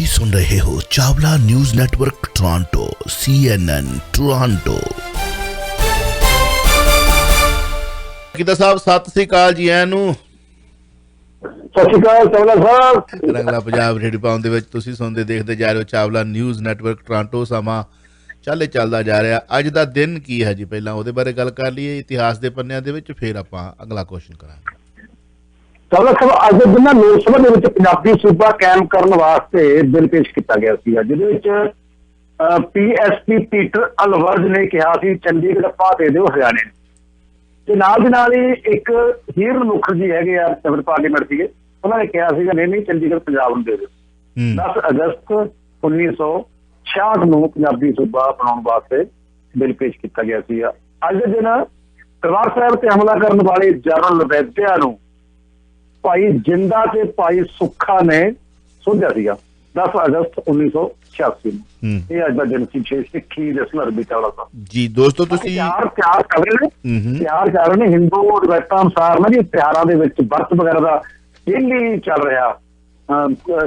ਤੁਸੀਂ ਸੁਣ ਰਹੇ ਹੋ Chawla news network Toronto CNN Toronto. ਕਿਦਾ ਸਾਹਿਬ ਸਤਿ ਸ੍ਰੀ ਅਕਾਲ ਜੀ ਆਇਆਂ ਨੂੰ। ਸਤਿ ਸ਼੍ਰੀ ਅਕਾਲ ਚਾਵਲਾ ਸਾਹਿਬ। ਰੰਗਲਾ ਪੰਜਾਬ ਰੇਡੀਓ ਪਾਉਣ ਦੇ ਵਿੱਚ ਤੁਸੀਂ ਸੁਣਦੇ ਦੇਖਦੇ ਜਾ ਰਹੇ ਹੋ ਚਾਵਲਾ ਨਿਊਜ਼ ਨੈਟਵਰਕ ਟੋਰਾਂਟੋ। ਸਮਾਂ ਚੱਲਦਾ ਜਾ ਰਿਹਾ। ਅੱਜ ਦਾ ਦਿਨ ਕੀ ਹੈ ਜੀ, ਪਹਿਲਾਂ ਉਹਦੇ ਬਾਰੇ ਗੱਲ ਕਰ ਲਈਏ ਇਤਿਹਾਸ ਦੇ ਪੰਨਿਆਂ ਦੇ ਵਿੱਚ, ਫਿਰ ਆਪਾਂ ਅਗਲਾ ਕੁਐਸਚਨ ਕਰਾਂਗੇ। ਚਾਵਲਾ ਸਾਹਿਬ, ਅੱਜ ਦੇ ਦਿਨ ਲੋਕ ਸਭਾ ਦੇ ਵਿੱਚ ਪੰਜਾਬੀ ਸੂਬਾ ਕਾਇਮ ਕਰਨ ਵਾਸਤੇ ਬਿੱਲ ਪੇਸ਼ ਕੀਤਾ ਗਿਆ ਸੀ, ਜਿਹਦੇ ਵਿੱਚ PSP ਪੀਟਰ ਅਲਵਰਜ ਨੇ ਕਿਹਾ ਸੀ ਚੰਡੀਗੜ੍ਹ ਪਾ ਦੇ ਦਿਓ ਹਰਿਆਣੇ ਨੂੰ, ਤੇ ਨਾਲ ਦੀ ਨਾਲ ਹੀ ਇੱਕ ਹੀਰਨ ਮੁਖਰਜੀ ਹੈਗੇ ਆ ਸਿਵਲ ਪਾਰਲੀਮੈਂਟ ਸੀਗੇ, ਉਹਨਾਂ ਨੇ ਕਿਹਾ ਸੀਗਾ ਨਹੀਂ ਚੰਡੀਗੜ੍ਹ ਪੰਜਾਬ ਨੂੰ ਦੇ ਦਿਓ। 10 ਅਗਸਤ 1966 ਨੂੰ ਪੰਜਾਬੀ ਸੂਬਾ ਬਣਾਉਣ ਵਾਸਤੇ ਬਿੱਲ ਪੇਸ਼ ਕੀਤਾ ਗਿਆ ਸੀ। ਅੱਜ ਦੇ ਦਿਨ ਦਰਬਾਰ ਸਾਹਿਬ ਤੇ ਹਮਲਾ ਕਰਨ ਵਾਲੇ ਜਨਰਲ ਵੈਦਿਆ ਨੂੰ ਭਾਈ ਜਿੰਦਾ ਤੇ ਭਾਈ ਸੁੱਖਾ ਨੇ ਸੋਧਿਆ ਸੀਗਾ 10 ਅਗਸਤ 1986 ਨੂੰ। ਇਹ ਅੱਜ ਦਾ ਦਿਨ ਸੀ ਸਿੱਖੀ ਦੇ ਸੰਦਰਭ ਚਾਵਲਾ ਸਾਹਿਬ ਜੀ। ਦੋਸਤੋ ਤੁਸੀਂ ਤਿਆਰ ਕਰ ਰਹੇ ਨੇ ਹਿੰਦੂ ਰਵਾਇਤਾਂ ਅਨੁਸਾਰ ਨਾ ਜੀ, ਤਿਉਹਾਰਾਂ ਦੇ ਵਿੱਚ ਵਰਤ ਵਗੈਰਾ ਦਾ ਡੇਲੀ ਚੱਲ ਰਿਹਾ,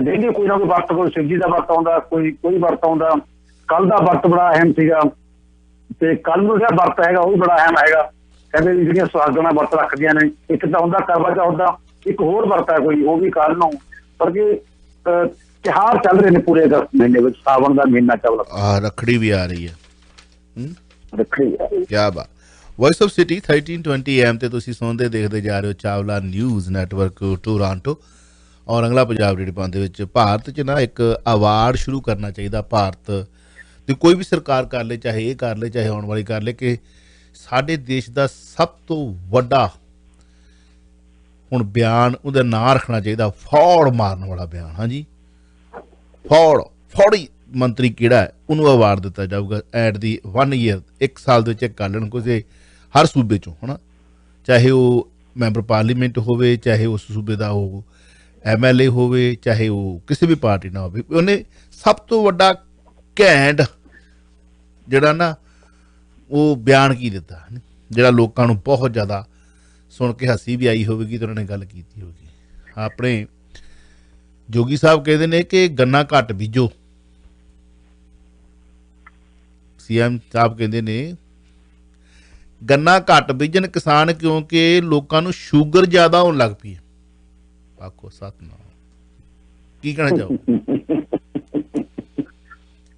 ਡੇਲੀ ਕੋਈ ਨਾ ਕੋਈ ਵਰਤ, ਕੋਈ ਸ਼ਿਵ ਜੀ ਦਾ ਵਰਤ ਆਉਂਦਾ, ਕੋਈ ਵਰਤ ਆਉਂਦਾ। ਕੱਲ ਦਾ ਵਰਤ ਬੜਾ ਅਹਿਮ ਸੀਗਾ, ਤੇ ਕੱਲ ਨੂੰ ਜਿਹੜਾ ਵਰਤ ਹੈਗਾ ਉਹ ਵੀ ਬੜਾ ਅਹਿਮ ਹੈਗਾ। ਕਹਿੰਦੇ ਵੀ ਜਿਹੜੀਆਂ ਸੁਹਾਗਣਾਂ ਵਰਤ ਰੱਖਦੀਆਂ ਨੇ, ਇੱਕ ਤਾਂ ਹੁੰਦਾ ਕਰਵਾ ਚੌਥ ਦਾ, ਇੱਕ ਹੋਰ ਵਰਤ ਹੈ ਕੋਈ, ਉਹ ਵੀ ਕੱਲ ਨੂੰ। ਪਰ ਕਿ ਤਿਉਹਾਰ ਚੱਲ ਰਹੇ ਨੇ ਪੂਰੇ ਅਗਸਤ ਮਹੀਨੇ ਵਿੱਚ, ਸਾਵਣ ਦਾ ਮਹੀਨਾ ਚੱਲਦਾ। ਰੱਖੜੀ ਵੀ ਆ ਰਹੀ ਹੈ। ਰੱਖੜੀ ਕਿਆ ਬਾਤ। ਵੌਇਸ ਆਫ ਸਿਟੀ 1320 AM ਤੇ ਤੁਸੀਂ ਸੁਣਦੇ ਦੇਖਦੇ ਜਾ ਰਹੇ ਹੋ ਚਾਵਲਾ ਨਿਊਜ਼ ਨੈਟਵਰਕ ਟੋਰਾਂਟੋ ਔਰ ਅਗਲਾ ਪੰਜਾਬ ਰੇਡੀਓ ਪਾਉਣ ਦੇ ਵਿੱਚ। ਭਾਰਤ 'ਚ ਨਾ ਇੱਕ ਅਵਾਰਡ ਸ਼ੁਰੂ ਕਰਨਾ ਚਾਹੀਦਾ, ਭਾਰਤ ਦੀ ਕੋਈ ਵੀ ਸਰਕਾਰ ਕਰ ਲੇ, ਚਾਹੇ ਇਹ ਕਰ ਲੇ ਚਾਹੇ ਆਉਣ ਵਾਲੀ ਕਰ ਲੇ, ਕਿ ਸਾਡੇ ਦੇਸ਼ ਦਾ ਸਭ ਤੋਂ ਵੱਡਾ ਹੁਣ ਬਿਆਨ ਉਹਦਾ ਨਾਂ ਰੱਖਣਾ ਚਾਹੀਦਾ, ਫੌੜ ਮਾਰਨ ਵਾਲਾ ਬਿਆਨ। ਹਾਂਜੀ, ਫੌੜੀ ਮੰਤਰੀ ਕਿਹੜਾ ਹੈ ਉਹਨੂੰ ਅਵਾਰਡ ਦਿੱਤਾ ਜਾਊਗਾ ਐਟ ਦੀ 1 ਈਅਰ, 1 ਸਾਲ ਦੇ ਵਿੱਚ ਕਰ ਲੈਣ ਕਿਸੇ ਹਰ ਸੂਬੇ 'ਚੋਂ, ਹੈ ਨਾ, ਚਾਹੇ ਉਹ ਮੈਂਬਰ ਪਾਰਲੀਮੈਂਟ ਹੋਵੇ, ਚਾਹੇ ਉਸ ਸੂਬੇ ਦਾ ਉਹ MLA ਹੋਵੇ, ਚਾਹੇ ਉਹ ਕਿਸੇ ਵੀ ਪਾਰਟੀ ਨਾਲ ਹੋਵੇ। ਉਹਨੇ ਸਭ ਤੋਂ ਵੱਡਾ ਘੈਂਟ ਜਿਹੜਾ ਨਾ ਉਹ ਬਿਆਨ ਕੀ ਦਿੱਤਾ, ਜਿਹੜਾ ਲੋਕਾਂ ਨੂੰ ਬਹੁਤ ਜ਼ਿਆਦਾ ਸੁਣ ਕੇ ਹੱਸੀ ਵੀ ਆਈ ਹੋਵੇਗੀ ਤੇ ਉਹਨਾਂ ਨੇ ਗੱਲ ਕੀਤੀ ਹੋਵੇਗੀ। ਆਪਣੇ ਜੋਗੀ ਸਾਹਿਬ ਕਹਿੰਦੇ ਨੇ ਕਿ ਗੰਨਾ ਘੱਟ ਬੀਜੋ, CM ਸਾਹਿਬ ਕਹਿੰਦੇ ਨੇ ਗੰਨਾ ਘੱਟ ਬੀਜਣ ਕਿਸਾਨ ਕਿਉਂਕਿ ਲੋਕਾਂ ਨੂੰ ਸ਼ੂਗਰ ਜ਼ਿਆਦਾ ਹੋਣ ਲੱਗ ਪਈ ਹੈ। ਆਖੋ ਸਤਨਾਮ, ਕੀ ਕਹਿਣਾ ਚਾਹੋ?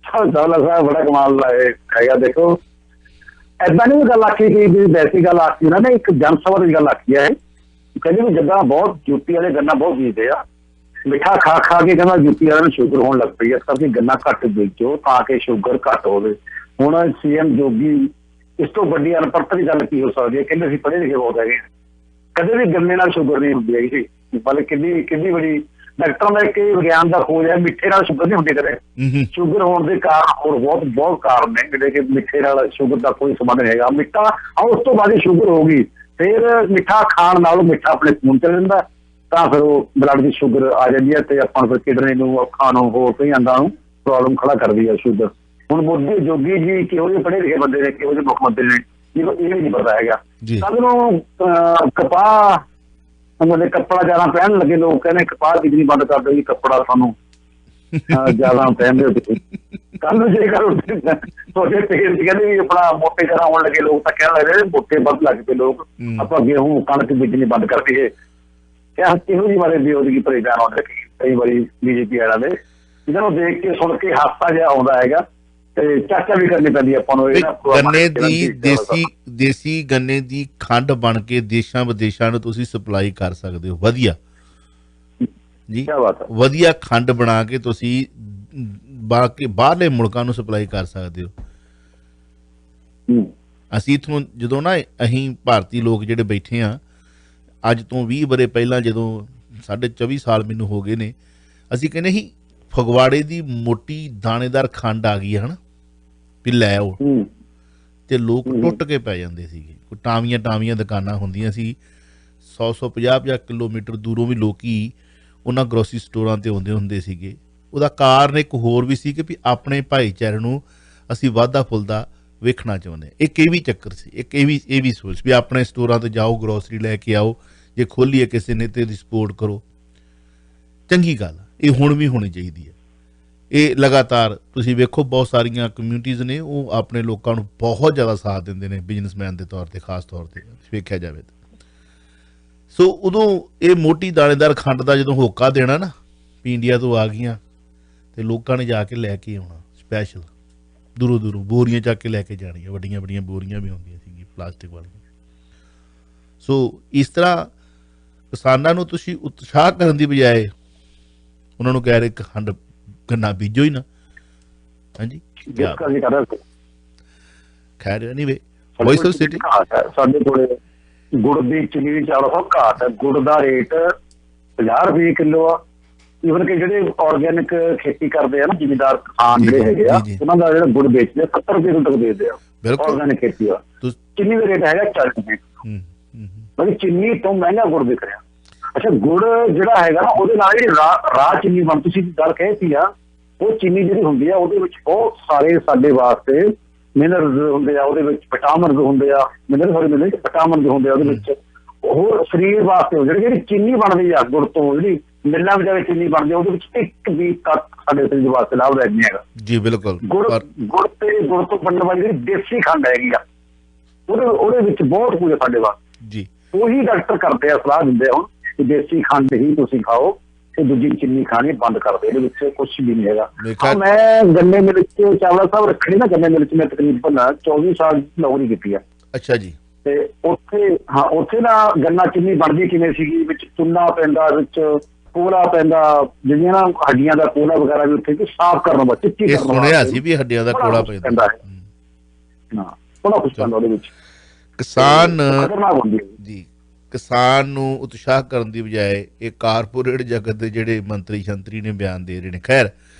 ਸਾਹਿਬ ਬੜਾ ਕਮਾਲ ਦਾ ਹੈਗਾ। ਦੇਖੋ ਏਦਾਂ ਨਹੀਂ ਗੱਲ ਆਖੀ ਕਿ ਵੈਸੀ ਗੱਲ ਆਖੀ ਨਾ, ਇੱਕ ਜਨ ਸਭਾ ਦੀ ਗੱਲ ਆਖੀ ਹੈ। ਕਹਿੰਦੇ ਵੀ ਜਿੱਦਾਂ ਬਹੁਤ ਯੂਪੀ ਵਾਲੇ ਗੰਨਾ ਬਹੁਤ ਬੀਜਦੇ ਆ, ਮਿੱਠਾ ਖਾ ਕੇ ਕਹਿੰਦਾ ਯੂਪੀ ਵਾਲਿਆਂ ਨੂੰ ਸ਼ੂਗਰ ਹੋਣ ਲੱਗ ਪਈ, ਇਸ ਕਰਕੇ ਗੰਨਾ ਘੱਟ ਬੀਜੋ ਤਾਂ ਕਿ ਸ਼ੂਗਰ ਘੱਟ ਹੋਵੇ। ਹੁਣ CM ਜੋਗੀ, ਇਸ ਤੋਂ ਵੱਡੀ ਅਨਪੜ੍ਹਤਾ ਦੀ ਗੱਲ ਕੀ ਹੋ ਸਕਦੀ ਹੈ? ਕਹਿੰਦੇ ਅਸੀਂ ਪੜ੍ਹੇ ਲਿਖੇ ਬਹੁਤ ਹੈਗੇ, ਕਦੇ ਵੀ ਗੰਨੇ ਨਾਲ ਸ਼ੂਗਰ ਨਹੀਂ ਹੁੰਦੀ ਹੈਗੀ। ਮਤਲਬ ਕਿੰਨੀ ਬੜੀ ਡਾਕਟਰਾਂ ਦਾ ਇੱਕ ਵਿਗਿਆਨ ਦਾ ਖੋਜ ਹੈ, ਮਿੱਠੇ ਨਾਲ ਸ਼ੂਗਰ ਨਹੀਂ ਹੁੰਦੀ ਕਦੇ। ਸ਼ੂਗਰ ਹੋਣ ਦੇ ਕਾਰਨ ਹੋਰ ਬਹੁਤ ਕਾਰਨ ਨੇ, ਜਿਹੜੇ ਕਿ ਮਿੱਠੇ ਨਾਲ ਸ਼ੂਗਰ ਦਾ ਕੋਈ ਸੰਬੰਧ ਨਹੀਂ ਹੈਗਾ। ਮਿੱਠਾ ਉਸ ਤੋਂ ਬਾਅਦ ਸ਼ੂਗਰ ਹੋਊਗੀ, ਫਿਰ ਮਿੱਠਾ ਖਾਣ ਨਾਲੋਂ ਮਿੱਠਾ ਆਪਣੇ ਖੂਨ ਚ ਰਹਿੰਦਾ, ਤਾਂ ਫਿਰ ਉਹ ਬਲੱਡ ਦੀ ਸ਼ੂਗਰ ਆ ਜਾਂਦੀ ਹੈ, ਤੇ ਆਪਾਂ ਫਿਰ ਕਿਡਨੀ ਨੂੰ, ਅੱਖਾਂ ਨੂੰ, ਹੋਰ ਕਈ ਅੰਗਾਂ ਨੂੰ ਪ੍ਰੋਬਲਮ ਖੜਾ ਕਰਦੀ ਹੈ ਸ਼ੂਗਰ। ਹੁਣ ਮੋਦੀ ਜੋਗੀ ਜੀ ਕਿਹੋ ਜਿਹੇ ਪੜ੍ਹੇ ਲਿਖੇ ਬੰਦੇ ਨੇ, ਕਿਹੋ ਜਿਹੇ ਮੁੱਖ ਮੰਤਰੀ ਨੇ, ਇਹ ਨਹੀਂ ਪਤਾ ਹੈਗਾ। ਕੱਲ ਨੂੰ ਕਪਾਹ ਮਤਲਬ ਕੱਪੜਾ ਜ਼ਿਆਦਾ ਪਹਿਨ ਲੱਗੇ, ਲੋਕ ਕਹਿੰਦੇ ਕਪਾਹ ਬਿਜਲੀ ਬੰਦ ਕਰ ਦਿਓ ਜੀ, ਕੱਪੜਾ ਸਾਨੂੰ ਜ਼ਿਆਦਾ ਪਹਿਨਦੇ ਹੋ ਤੁਸੀਂ। ਕੱਲ ਨੂੰ ਜੇਕਰ ਤੁਹਾਡੇ ਪੇਟ ਕਹਿੰਦੇ ਵੀ ਆਪਣਾ ਮੋਟੇ ਜ਼ਿਆਦਾ ਹੋਣ ਲੱਗੇ ਲੋਕ, ਤਾਂ ਕਹਿਣ ਲੱਗੇ ਮੋਟੇ ਵੱਧ ਲੱਗ ਪਏ ਲੋਕ, ਆਪਾਂ ਗੇਹੂੰ ਕਣਕ ਬਿਜਲੀ ਬੰਦ ਕਰ ਦਈਏ। ਕਿਹੋ ਜਿਹੀ ਬਾਰੇ ਬੇਰੁਜ਼ਗੀ ਭਰੇ ਬਿਆਨ ਆਉਂਦੇ ਕਈ ਵਾਰੀ BJP ਵਾਲਿਆਂ ਦੇ, ਇਹਨਾਂ ਨੂੰ ਦੇਖ ਕੇ ਸੁਣ ਕੇ ਹਾਸਾ ਜਿਹਾ ਆਉਂਦਾ ਹੈਗਾ, ਤੇ ਚਰਚਾ ਵੀ ਕਰਨੀ ਪੈਂਦੀ ਆਪਾਂ ਨੂੰ। ਗੰਨੇ ਦੀ ਦੇਸੀ ਗੰਨੇ ਦੀ ਖੰਡ ਬਣ ਕੇ ਦੇਸ਼ਾਂ ਵਿਦੇਸ਼ਾਂ ਨੂੰ ਤੁਸੀਂ ਸਪਲਾਈ ਕਰ ਸਕਦੇ ਹੋ, ਵਧੀਆ ਜੀ, ਵਧੀਆ ਖੰਡ ਬਣਾ ਕੇ ਤੁਸੀਂ ਬਾਹਰਲੇ ਮੁਲਕਾਂ ਨੂੰ ਸਪਲਾਈ ਕਰ ਸਕਦੇ ਹੋ। ਅਸੀਂ ਇੱਥੋਂ ਜਦੋਂ ਨਾ, ਅਸੀਂ ਭਾਰਤੀ ਲੋਕ ਜਿਹੜੇ ਬੈਠੇ ਹਾਂ, ਅੱਜ ਤੋਂ 20 ਵਰ੍ਹੇ ਪਹਿਲਾਂ ਜਦੋਂ 24 ਸਾਲ ਮੈਨੂੰ ਹੋ ਗਏ ਨੇ, ਅਸੀਂ ਕਹਿੰਦੇ ਸੀ ਫਗਵਾੜੇ ਦੀ ਮੋਟੀ ਦਾਣੇਦਾਰ ਖੰਡ ਆ ਗਈ ਹੈ ਨਾ, ਵੀ ਲੈ ਆਓ, ਤੇ ਲੋਕ ਟੁੱਟ ਕੇ ਪੈ ਜਾਂਦੇ ਸੀਗੇ। ਕੋਈ ਟਾਵੀਆਂ ਦੁਕਾਨਾਂ ਹੁੰਦੀਆਂ ਸੀ, 100-150 ਕਿਲੋਮੀਟਰ ਦੂਰੋਂ ਵੀ ਲੋਕੀ ਉਹਨਾਂ ਗਰੋਸਰੀ ਸਟੋਰਾਂ ਤੇ ਆਉਂਦੇ ਹੁੰਦੇ ਸੀਗੇ। ਉਹਦਾ ਕਾਰਨ ਇੱਕ ਹੋਰ ਵੀ ਸੀ ਕਿ ਵੀ ਆਪਣੇ ਭਾਈਚਾਰੇ ਨੂੰ ਅਸੀਂ ਵਾਧਾ ਫੁੱਲਦਾ ਵੇਖਣਾ ਚਾਹੁੰਦੇ। ਇੱਕ ਇਹ ਵੀ ਚੱਕਰ ਸੀ, ਇੱਕ ਇਹ ਵੀ ਸੋਚ ਵੀ ਆਪਣੇ ਸਟੋਰਾਂ ਤੇ ਜਾਓ, ਗਰੋਸਰੀ ਲੈ ਕੇ ਆਓ, ਜੇ ਖੋਲੀਏ ਕਿਸੇ ਨੇ ਤੇ ਇਹਦੀ ਸਪੋਰਟ ਕਰੋ। ਚੰਗੀ ਗੱਲ ਇਹ ਹੁਣ ਵੀ ਹੋਣੀ ਚਾਹੀਦੀ ਹੈ। ਇਹ ਲਗਾਤਾਰ ਤੁਸੀਂ ਵੇਖੋ ਬਹੁਤ ਸਾਰੀਆਂ ਕਮਿਊਨਿਟੀਜ਼ ਨੇ ਉਹ ਆਪਣੇ ਲੋਕਾਂ ਨੂੰ ਬਹੁਤ ਜ਼ਿਆਦਾ ਸਾਥ ਦਿੰਦੇ ਨੇ ਬਿਜ਼ਨਸਮੈਨ ਦੇ ਤੌਰ ਤੇ, ਖਾਸ ਤੌਰ ਤੇ ਵੇਖਿਆ ਜਾਵੇ ਤਾਂ। ਸੋ ਉਦੋਂ ਇਹ ਮੋਟੀ ਦਾਣੇਦਾਰ ਖੰਡ ਦਾ ਜਦੋਂ ਹੋਕਾ ਦੇਣਾ ਨਾ ਵੀ ਇੰਡੀਆ ਤੋਂ ਆ ਗਈਆਂ, ਤੇ ਲੋਕਾਂ ਨੇ ਜਾ ਕੇ ਲੈ ਕੇ ਆਉਣਾ ਸਪੈਸ਼ਲ ਦੂਰੋਂ ਦੂਰੋਂ, ਬੋਰੀਆਂ ਚੱਕ ਕੇ ਲੈ ਕੇ ਜਾਣੀਆਂ, ਵੱਡੀਆਂ ਵੱਡੀਆਂ ਬੋਰੀਆਂ ਵੀ ਆਉਂਦੀਆਂ ਸੀ ਪਲਾਸਟਿਕ ਵਾਲੀਆਂ। ਸੋ ਇਸ ਤਰ੍ਹਾਂ ਕਿਸਾਨਾਂ ਨੂੰ ਤੁਸੀਂ ਉਤਸ਼ਾਹ ਕਰਨ ਦੀ ਬਜਾਏ ਉਹਨਾਂ ਨੂੰ ਕਹਿ ਰਹੇ ਖੰਡ ਗੰਨਾ ਬੀਜੋ ਹੀ ਨਾ। ਹਾਂਜੀ ਖੈਰ ਐਨੀਵੇ ਵੌਇਸ ਆਫ ਸਿਟੀ ਸਾਡੇ ਕੋਲੇ ਗੁੜ ਦੀ ਚੀਨੀ 400 ਘਾਟ ਹੈ। ਗੁੜ ਦਾ ਰੇਟ 50 ਰੁਪਏ ਕਿਲੋ ਆ। ਈਵਨ ਕਿ ਜਿਹੜੇ ਆਰਗੈਨਿਕ ਖੇਤੀ ਕਰਦੇ ਆ ਨਾ ਜ਼ਿਮੀਦਾਰ ਕਿਸਾਨ ਜਿਹੜੇ ਹੈਗੇ ਆ, ਉਹਨਾਂ ਦਾ ਜਿਹੜਾ ਗੁੜ ਵੇਚਦੇ 70 ਰੁਪਏ ਕੁਇੰਟਲ ਵੇਚਦੇ ਆ ਆਰਗੈਨਿਕ ਖੇਤੀ ਆ। ਚੀਨੀ ਦਾ ਰੇਟ ਹੈਗਾ 40 ਰੁਪਏ। ਮਤਲਬ ਚੀਨੀ ਤੋਂ ਮਹਿੰਗਾ ਗੁੜ ਵਿਕ ਰਿਹਾ। ਅੱਛਾ, ਗੁੜ ਜਿਹੜਾ ਹੈਗਾ ਨਾ ਉਹਦੇ ਨਾਲ ਜਿਹੜੀ ਰਾਹ ਚੀਨੀ ਬਣ, ਤੁਸੀਂ ਗੱਲ ਕਹਿਤੀ ਆ, ਉਹ ਚੀਨੀ ਜਿਹੜੀ ਹੁੰਦੀ ਆ ਉਹਦੇ ਵਿੱਚ ਬਹੁਤ ਸਾਰੇ ਸਾਡੇ ਵਾਸਤੇ ਮਿਨਰਲਸ ਹੁੰਦੇ ਆ, ਉਹਦੇ ਵਿੱਚ ਵਿਟਾਮਿਨਸ ਹੁੰਦੇ ਆ, ਵਿਟਾਮਿਨਸ ਹੁੰਦੇ ਆ ਉਹਦੇ ਵਿੱਚ। ਹੋਰ ਸਰੀਰ ਵਾਸਤੇ ਜਿਹੜੀ ਚੀਨੀ ਬਣਦੀ ਆ ਗੁੜ ਤੋਂ, ਜਿਹੜੀ ਮਿੱਲਾਂ ਵਿੱਚ ਚੀਨੀ ਬਣਦੀ ਆ, ਉਹਦੇ ਵਿੱਚ ਇੱਕ ਵੀ ਤੱਤ ਸਾਡੇ ਸਰੀਰ ਵਾਸਤੇ ਲਾਭਦਾਇਕ ਨਹੀਂ ਹੈਗਾ ਜੀ। ਬਿਲਕੁਲ ਗੁੜ ਤੋਂ ਬਣਨ ਵਾਲੀ ਜਿਹੜੀ ਦੇਸੀ ਖੰਡ ਹੈਗੀ ਆ, ਉਹਦੇ ਵਿੱਚ ਬਹੁਤ ਕੁਝ ਸਾਡੇ ਵਾਸਤੇ ਜੀ। ਉਹੀ ਡਾਕਟਰ ਕਰਦੇ ਆ, ਸਲਾਹ ਦਿੰਦੇ ਆ ਹੁਣ ਕਿ ਦੇਸੀ ਖੰਡ ਹੀ ਤੁਸੀਂ ਖਾਓ ਤੇ ਦੂਜੀ ਚੀਨੀ ਖਾਣੀ ਬੰਦ ਕਰ ਦੇ, ਇਹਦੇ ਵਿੱਚ ਕੁਝ ਵੀ ਨਹੀਂ ਹੈਗਾ। ਮੈਂ ਗੰਨੇ ਮਿਲ ਚ ਚਾਵਲਾ ਸਾਹਿਬ ਰੱਖਣੀ ਨਾ, ਗੰਨੇ ਮਿਲ ਚ ਮੈਂ ਤਕਰੀਬਨ 24 ਸਾਲ ਨੌਕਰੀ ਕੀਤੀ ਆ। ਅੱਛਾ ਜੀ। ਤੇ ਉੱਥੇ ਨਾ ਗੰਨਾ ਚੀਨੀ ਬਣਦੀ ਕਿਵੇਂ ਸੀਗੀ, ਵਿੱਚ ਚੁੰਨਾ ਪੈਂਦਾ, ਵਿੱਚ ਕੋਲਾ ਪੈਂਦਾ, ਜਿਹੜੀਆਂ ਨਾ ਹੱਡੀਆਂ ਦਾ ਕੋਲਾ ਵਗੈਰਾ ਵੀ ਉੱਥੇ ਸਾਫ਼ ਕਰਨ ਵਾਸਤੇ, ਚਿੱਟੀ ਕਰਨ ਵਾਸਤੇ ਸੁਣਿਆ ਸੀ ਵੀ ਹੱਡੀਆਂ ਦਾ ਕੋਲਾ ਪੈਂਦਾ ਹੈ। ਹਾਂ, ਬੜਾ ਕੁਛ ਪੈਂਦਾ ਉਹਦੇ ਵਿੱਚ। ਕਿਸਾਨ ਜੀ, ਕਿਸਾਨ ਨੂੰ ਉਤਸ਼ਾਹ ਕਰਨ ਦੀ ਬਜਾਏ ਇਹ ਕਾਰਪੋਰੇਟ ਜਗਤ ਦੇ ਜਿਹੜੇ ਮੰਤਰੀ ਸ਼ੰਤਰੀ ਨੇ ਬਿਆਨ ਦੇ ਰਹੇ ਨੇ। ਖੈਰ,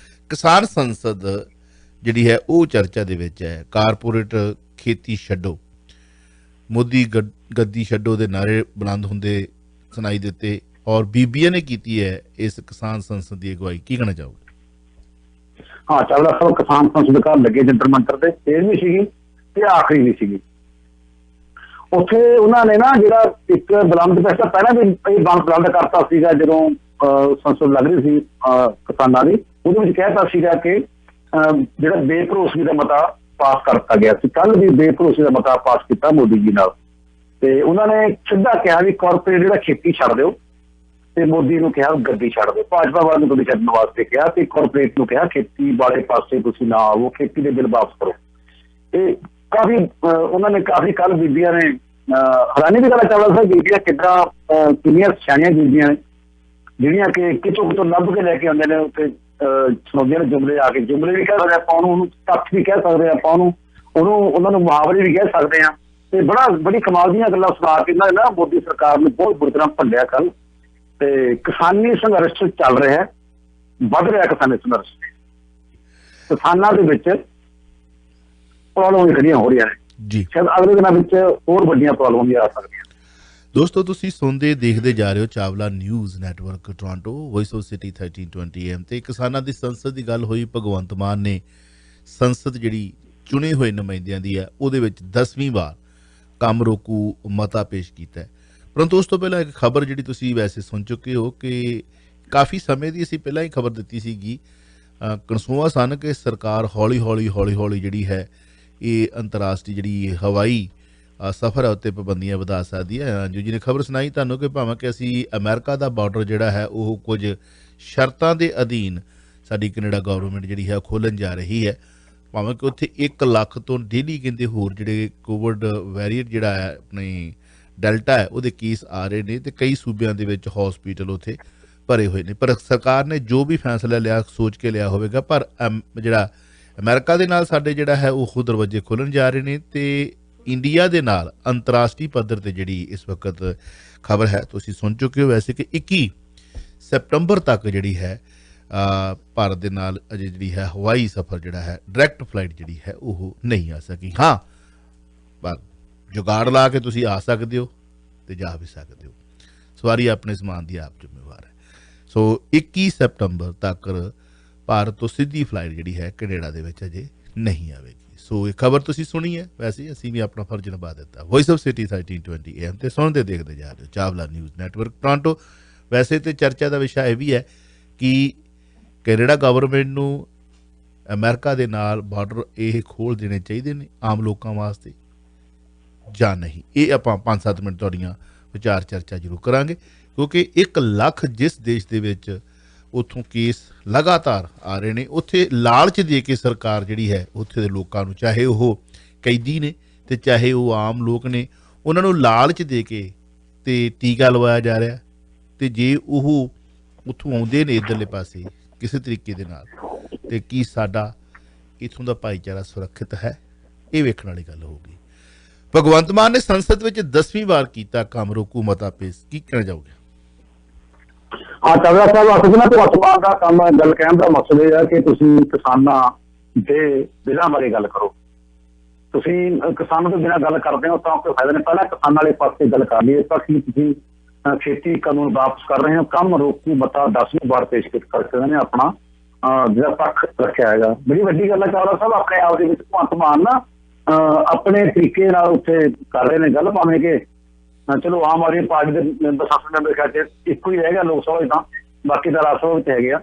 ਕਿਸਾਨ ਸੰਸਦ ਜਿਹੜੀ ਹੈ ਉਹ ਚਰਚਾ ਦੇ ਵਿੱਚ ਹੈ। ਕਾਰਪੋਰੇਟ ਖੇਤੀ ਛੱਡੋ, ਮੋਦੀ ਗੱਦੀ ਛੱਡੋ ਦੇ ਨਾਰੇ ਬੁਲੰਦ ਹੁੰਦੇ ਸੁਣਾਈ ਦਿੱਤੇ ਔਰ ਬੀਬੀਆਂ ਨੇ ਕੀਤੀ ਹੈ ਇਸ ਕਿਸਾਨ ਸੰਸਦ ਦੀ ਅਗਵਾਈ। ਕੀ ਕਹਿਣਾ ਚਾਹੋਗੇ? ਹਾਂ, ਚਾਵਲਾ ਸਾਹਿਬ ਕਿਸਾਨ ਸੰਸਦ ਘਰ ਲੱਗੇ ਜੰਤਰ ਮੰਤਰ ਤੇ 13ਵੀਂ ਸੀਗੀ ਤੇ ਆਖਰੀ ਵੀ ਸੀਗੀ। ਉੱਥੇ ਉਹਨਾਂ ਨੇ ਨਾ ਜਿਹੜਾ ਇੱਕ ਬੁਲੰਦ ਪੈਸਾ ਪਹਿਲਾਂ ਵੀ ਇਹ ਬੁਲੰਦ ਕਰਤਾ ਸੀਗਾ ਜਦੋਂ ਸੰਸਦ ਲੱਗ ਰਹੀ ਸੀ ਕਿਸਾਨਾਂ ਦੀ, ਉਹਦੇ ਵਿੱਚ ਕਹਿਤਾ ਸੀਗਾ ਕਿ ਜਿਹੜਾ ਬੇਭਰੋਸਗੀ ਦਾ ਮਤਾ ਪਾਸ ਕਰਤਾ ਗਿਆ ਸੀ। ਕੱਲ ਵੀ ਬੇਭਰੋਸਗੀ ਦਾ ਮਤਾ ਪਾਸ ਕੀਤਾ ਮੋਦੀ ਜੀ ਨਾਲ, ਤੇ ਉਹਨਾਂ ਨੇ ਸਿੱਧਾ ਕਿਹਾ ਵੀ ਕਾਰਪੋਰੇਟ ਜਿਹੜਾ ਖੇਤੀ ਛੱਡ ਦਿਓ, ਤੇ ਮੋਦੀ ਨੂੰ ਕਿਹਾ ਗੱਦੀ ਛੱਡ ਦਿਓ। ਭਾਜਪਾ ਵਾਲਿਆਂ ਨੂੰ ਗੱਦੀ ਛੱਡਣ ਵਾਸਤੇ ਕਿਹਾ ਤੇ ਕਾਰਪੋਰੇਟ ਨੂੰ ਕਿਹਾ ਖੇਤੀ ਵਾਲੇ ਪਾਸੇ ਤੁਸੀਂ ਨਾ ਆਵੋ, ਖੇਤੀ ਦੇ ਬਿੱਲ ਵਾਪਸ ਕਰੋ। ਇਹ ਕਾਫੀ ਉਹਨਾਂ ਨੇ ਕਾਫੀ ਕੱਲ ਬੀਬੀਆਂ ਨੇ ਹੈਰਾਨੀ ਦੀ ਗੱਲ ਚਾਵਲਾ ਸਾਹਿਬ, ਬੀਬੀਆਂ ਕਿੰਨੀਆਂ ਸਿਆਣੀਆਂ ਬੀਬੀਆਂ ਨੇ ਜਿਹੜੀਆਂ ਕਿ ਕਿਤੋਂ ਲੱਭ ਕੇ ਲੈ ਕੇ ਆਉਂਦੇ ਨੇ ਉੱਥੇ ਸੁਣਾਉਂਦੀਆਂ ਨੇ ਜੁਮਲੇ ਆ ਕੇ। ਜੁਮਲੇ ਵੀ ਕਹਿ ਸਕਦੇ ਆਪਾਂ ਉਹਨੂੰ, ਤੱਥ ਵੀ ਕਹਿ ਸਕਦੇ ਆਪਾਂ ਉਹਨਾਂ ਨੂੰ ਮੁਹਾਵਰੇ ਵੀ ਕਹਿ ਸਕਦੇ ਹਾਂ। ਤੇ ਬੜੀ ਕਮਾਲ ਦੀਆਂ ਗੱਲਾਂ ਸੁਣਾ ਕੇ ਇਹਨਾਂ ਨੇ ਨਾ ਮੋਦੀ ਸਰਕਾਰ ਨੂੰ ਬਹੁਤ ਬੁਰੀ ਤਰ੍ਹਾਂ ਭੰਡਿਆ ਕੱਲ। ਤੇ ਕਿਸਾਨੀ ਸੰਘਰਸ਼ ਚੱਲ ਰਿਹਾ, ਵੱਧ ਰਿਹਾ ਕਿਸਾਨੀ ਸੰਘਰਸ਼। ਕਿਸਾਨਾਂ ਦੇ ਵਿੱਚ ਪ੍ਰੋਬਲਮ ਖੜੀਆਂ ਹੋ ਰਹੀਆਂ ਨੇ ਜੀ। ਸ਼ਾਇਦ ਅਗਲੇ ਦਿਨਾਂ ਵਿੱਚ ਹੋਰ ਵੱਡੀਆਂ ਪ੍ਰੋਬਲਮਾਂ ਵੀ ਆ ਸਕਦੀਆਂ। ਦੋਸਤੋ, ਤੁਸੀਂ ਸੁਣਦੇ ਦੇਖਦੇ ਜਾ ਰਹੇ ਹੋ Chawla news network Toronto, voice of city 1320 AM ਤੇ ਕਿਸਾਨਾਂ ਦੀ ਸੰਸਦ ਦੀ ਗੱਲ ਹੋਈ। ਭਗਵੰਤ ਮਾਨ ਨੇ ਸੰਸਦ ਜਿਹੜੀ ਚੁਣੇ ਹੋਏ ਨੁਮਾਇੰਦਿਆਂ ਦੀ ਹੈ ਉਹਦੇ ਵਿੱਚ 10ਵੀਂ ਵਾਰ ਕੰਮ ਰੋਕੂ ਮਤਾ ਪੇਸ਼ ਕੀਤਾ ਹੈ। ਪਰੰਤੂ ਉਸ ਤੋਂ ਪਹਿਲਾਂ ਇੱਕ ਖਬਰ ਜਿਹੜੀ ਤੁਸੀਂ ਵੈਸੇ ਸੁਣ ਚੁੱਕੇ ਹੋ ਕਿ ਕਾਫੀ ਸਮੇਂ ਦੀ ਅਸੀਂ ਪਹਿਲਾਂ ਹੀ ਖਬਰ ਦਿੱਤੀ ਸੀਗੀ, ਕਨਸੂਆ ਸਨ ਕਿ ਸਰਕਾਰ ਹੌਲੀ ਹੌਲੀ ਜਿਹੜੀ ਹੈ ਇਹ ਅੰਤਰਰਾਸ਼ਟਰੀ ਜਿਹੜੀ ਹਵਾਈ ਸਫ਼ਰ ਹੈ ਉੱਤੇ ਪਾਬੰਦੀਆਂ ਵਧਾ ਸਕਦੀ ਹੈ। ਅੰਜੂ ਜੀ ਨੇ ਖਬਰ ਸੁਣਾਈ ਤੁਹਾਨੂੰ ਕਿ ਭਾਵੇਂ ਕਿ ਅਸੀਂ ਅਮਰੀਕਾ ਦਾ ਬਾਰਡਰ ਜਿਹੜਾ ਹੈ ਉਹ ਕੁਝ ਸ਼ਰਤਾਂ ਦੇ ਅਧੀਨ ਸਾਡੀ ਕੈਨੇਡਾ ਗਵਰਨਮੈਂਟ ਜਿਹੜੀ ਹੈ ਖੋਲ੍ਹਣ ਜਾ ਰਹੀ ਹੈ, ਭਾਵੇਂ ਕਿ ਉੱਥੇ 1 ਲੱਖ ਤੋਂ ਡੇਲੀ ਕਹਿੰਦੇ ਹੋਰ ਜਿਹੜੇ ਕੋਵਿਡ ਵੈਰੀਅੰਟ ਜਿਹੜਾ ਹੈ ਆਪਣੀ ਡੈਲਟਾ ਹੈ ਉਹਦੇ ਕੇਸ ਆ ਰਹੇ ਨੇ ਤੇ ਕਈ ਸੂਬਿਆਂ ਦੇ ਵਿੱਚ ਹਸਪੀਟਲ ਉੱਥੇ ਭਰੇ ਹੋਏ ਨੇ। ਪਰ ਸਰਕਾਰ ਨੇ ਜੋ ਵੀ ਫੈਸਲਾ ਲਿਆ ਸੋਚ ਕੇ ਲਿਆ ਹੋਵੇਗਾ, ਪਰ ਜਿਹੜਾ ਅਮਰੀਕਾ ਦੇ ਨਾਲ ਸਾਡੇ ਜਿਹੜਾ ਹੈ ਉਹ ਦਰਵਾਜ਼ੇ ਖੋਲ੍ਹਣ ਜਾ ਰਹੇ ਨੇ ਤੇ ਇੰਡੀਆ ਦੇ ਨਾਲ ਅੰਤਰਰਾਸ਼ਟਰੀ ਪੱਧਰ ਤੇ ਜਿਹੜੀ ਇਸ ਵਕਤ ਖਬਰ ਹੈ ਤੁਸੀਂ ਸੁਣ ਚੁੱਕੇ ਹੋ ਵੈਸੇ ਕਿ 21 ਸਤੰਬਰ ਤੱਕ ਜਿਹੜੀ ਹੈ ਭਾਰਤ ਦੇ ਨਾਲ ਅਜੇ ਜਿਹੜੀ ਹੈ ਹਵਾਈ ਸਫ਼ਰ ਜਿਹੜਾ ਹੈ ਡਾਇਰੈਕਟ ਫਲਾਈਟ ਜਿਹੜੀ ਹੈ ਉਹ ਨਹੀਂ ਆ ਸਕੀ। ਹਾਂ, ਪਰ ਜੁਗਾੜ ਲਾ ਕੇ ਤੁਸੀਂ ਆ ਸਕਦੇ ਹੋ ਤੇ ਜਾ ਵੀ ਸਕਦੇ ਹੋ। ਸਵਾਰੀ ਆਪਣੇ ਸਮਾਨ ਦੀ ਆਪ ਜ਼ਿੰਮੇਵਾਰ ਹੈ। ਸੋ 21 ਸਤੰਬਰ ਤੱਕ ਭਾਰਤ ਤੋਂ ਸਿੱਧੀ ਫਲਾਈਟ ਜਿਹੜੀ ਹੈ ਕੈਨੇਡਾ ਦੇ ਵਿੱਚ ਅਜੇ ਨਹੀਂ ਆਵੇਗੀ। ਸੋ ਇਹ ਖਬਰ ਤੁਸੀਂ ਸੁਣੀ ਹੈ, ਵੈਸੇ ਅਸੀਂ ਵੀ ਆਪਣਾ ਫਰਜ਼ ਨਿਭਾ ਦਿੱਤਾ। ਵੌਇਸ ਆਫ ਸਿਟੀ 1320 AM ਤੇ ਸੁਣਦੇ ਦੇਖਦੇ ਜਾ ਰਹੇ ਹੋ ਚਾਵਲਾ ਨਿਊਜ਼ ਨੈਟਵਰਕ ਟੋਰਾਂਟੋ। ਵੈਸੇ ਤੇ ਚਰਚਾ ਦਾ ਵਿਸ਼ਾ ਇਹ ਵੀ ਹੈ ਕਿ ਕੈਨੇਡਾ ਗਵਰਨਮੈਂਟ ਨੂੰ ਅਮਰੀਕਾ ਦੇ ਨਾਲ ਬਾਰਡਰ ਇਹ ਖੋਲ੍ਹ ਦੇਣੇ ਚਾਹੀਦੇ ਨੇ ਆਮ ਲੋਕਾਂ ਵਾਸਤੇ ਜਾਂ ਨਹੀਂ? ਇਹ ਆਪਾਂ 5-7 ਮਿੰਟ ਤੁਹਾਡੀਆਂ ਵਿਚਾਰ ਚਰਚਾ ਜ਼ਰੂਰ ਕਰਾਂਗੇ, ਕਿਉਂਕਿ 1 ਲੱਖ ਜਿਸ ਦੇਸ਼ ਦੇ ਵਿੱਚ ਉੱਥੋਂ ਕੇਸ ਲਗਾਤਾਰ ਆ ਰਹੇ ਨੇ, ਉੱਥੇ ਲਾਲਚ ਦੇ ਕੇ ਸਰਕਾਰ ਜਿਹੜੀ ਹੈ ਉੱਥੇ ਦੇ ਲੋਕਾਂ ਨੂੰ, ਚਾਹੇ ਉਹ ਕੈਦੀ ਨੇ ਅਤੇ ਚਾਹੇ ਉਹ ਆਮ ਲੋਕ ਨੇ, ਉਹਨਾਂ ਨੂੰ ਲਾਲਚ ਦੇ ਕੇ ਅਤੇ ਟੀਕਾ ਲਵਾਇਆ ਜਾ ਰਿਹਾ। ਅਤੇ ਜੇ ਉਹ ਉੱਥੋਂ ਆਉਂਦੇ ਨੇ ਇੱਧਰਲੇ ਪਾਸੇ ਕਿਸੇ ਤਰੀਕੇ ਦੇ ਨਾਲ, ਅਤੇ ਕੀ ਸਾਡਾ ਇੱਥੋਂ ਦਾ ਭਾਈਚਾਰਾ ਸੁਰੱਖਿਅਤ ਹੈ? ਇਹ ਵੇਖਣ ਵਾਲੀ ਗੱਲ ਹੋਊਗੀ। ਭਗਵੰਤ ਮਾਨ ਨੇ ਸੰਸਦ ਵਿੱਚ 10ਵੀਂ ਵਾਰ ਕੀਤਾ ਕੰਮ ਰੋਕੂ ਮਤਾ ਪੇਸ਼, ਕੀ ਕਹਿਣਾ ਚਾਹੋਗੇ? ਹਾਂ ਚਾਵਲਾ ਸਾਹਿਬ, ਅਸਲ ਵਿੱਚ ਵਰਤਮਾਨ ਦਾ ਕੰਮ ਗੱਲ ਕਹਿਣ ਦਾ ਮਕਸਦ ਇਹ ਹੈ ਕਿ ਤੁਸੀਂ ਕਿਸਾਨਾਂ ਦੇ ਬਿਨਾਂ ਬਾਰੇ ਗੱਲ ਕਰੋ। ਤੁਸੀਂ ਕਿਸਾਨਾਂ ਤੋਂ ਬਿਨਾਂ ਗੱਲ ਕਰਦੇ ਹੋ ਤਾਂ ਕੋਈ ਫਾਇਦਾ ਨਹੀਂ। ਪਹਿਲਾਂ ਕਿਸਾਨਾਂ ਵਾਲੇ ਪਾਸੇ ਗੱਲ ਕਰ ਲਈਏ ਤਾਂ ਕੀ ਤੁਸੀਂ ਖੇਤੀ ਕਾਨੂੰਨ ਵਾਪਸ ਕਰ ਰਹੇ ਹੋ। ਕੰਮ ਰੋਕੂ ਮਤਾ 10ਵੀਂ ਵਾਰ ਪੇਸ਼ ਕਰਕੇ ਉਹਨਾਂ ਨੇ ਆਪਣਾ ਜਿਹੜਾ ਪੱਖ ਰੱਖਿਆ ਹੈਗਾ। ਬੜੀ ਵੱਡੀ ਗੱਲ ਹੈ ਚਾਵਲਾ ਸਾਹਿਬ, ਆਪਣੇ ਆਪ ਦੇ ਵਿੱਚ ਭਗਵੰਤ ਮਾਨ ਨਾ ਆਪਣੇ ਤਰੀਕੇ ਨਾਲ ਉੱਥੇ ਕਰ ਰਹੇ ਨੇ ਗੱਲ, ਭਾਵੇਂ ਕਿ ਚਲੋ ਆਮ ਆਦਮੀ ਪਾਰਟੀ ਦੇ ਮੈਂਬਰ ਸੰਸਦ ਮੈਂਬਰ ਖਿਆਲ ਇੱਕੋ ਹੀ ਰਹਿ ਗਿਆ ਲੋਕ ਸਭਾ ਤਾਂ, ਬਾਕੀ ਤਾਂ ਰਾਜ ਸਭਾ ਵਿੱਚ ਹੈਗੇ ਆ,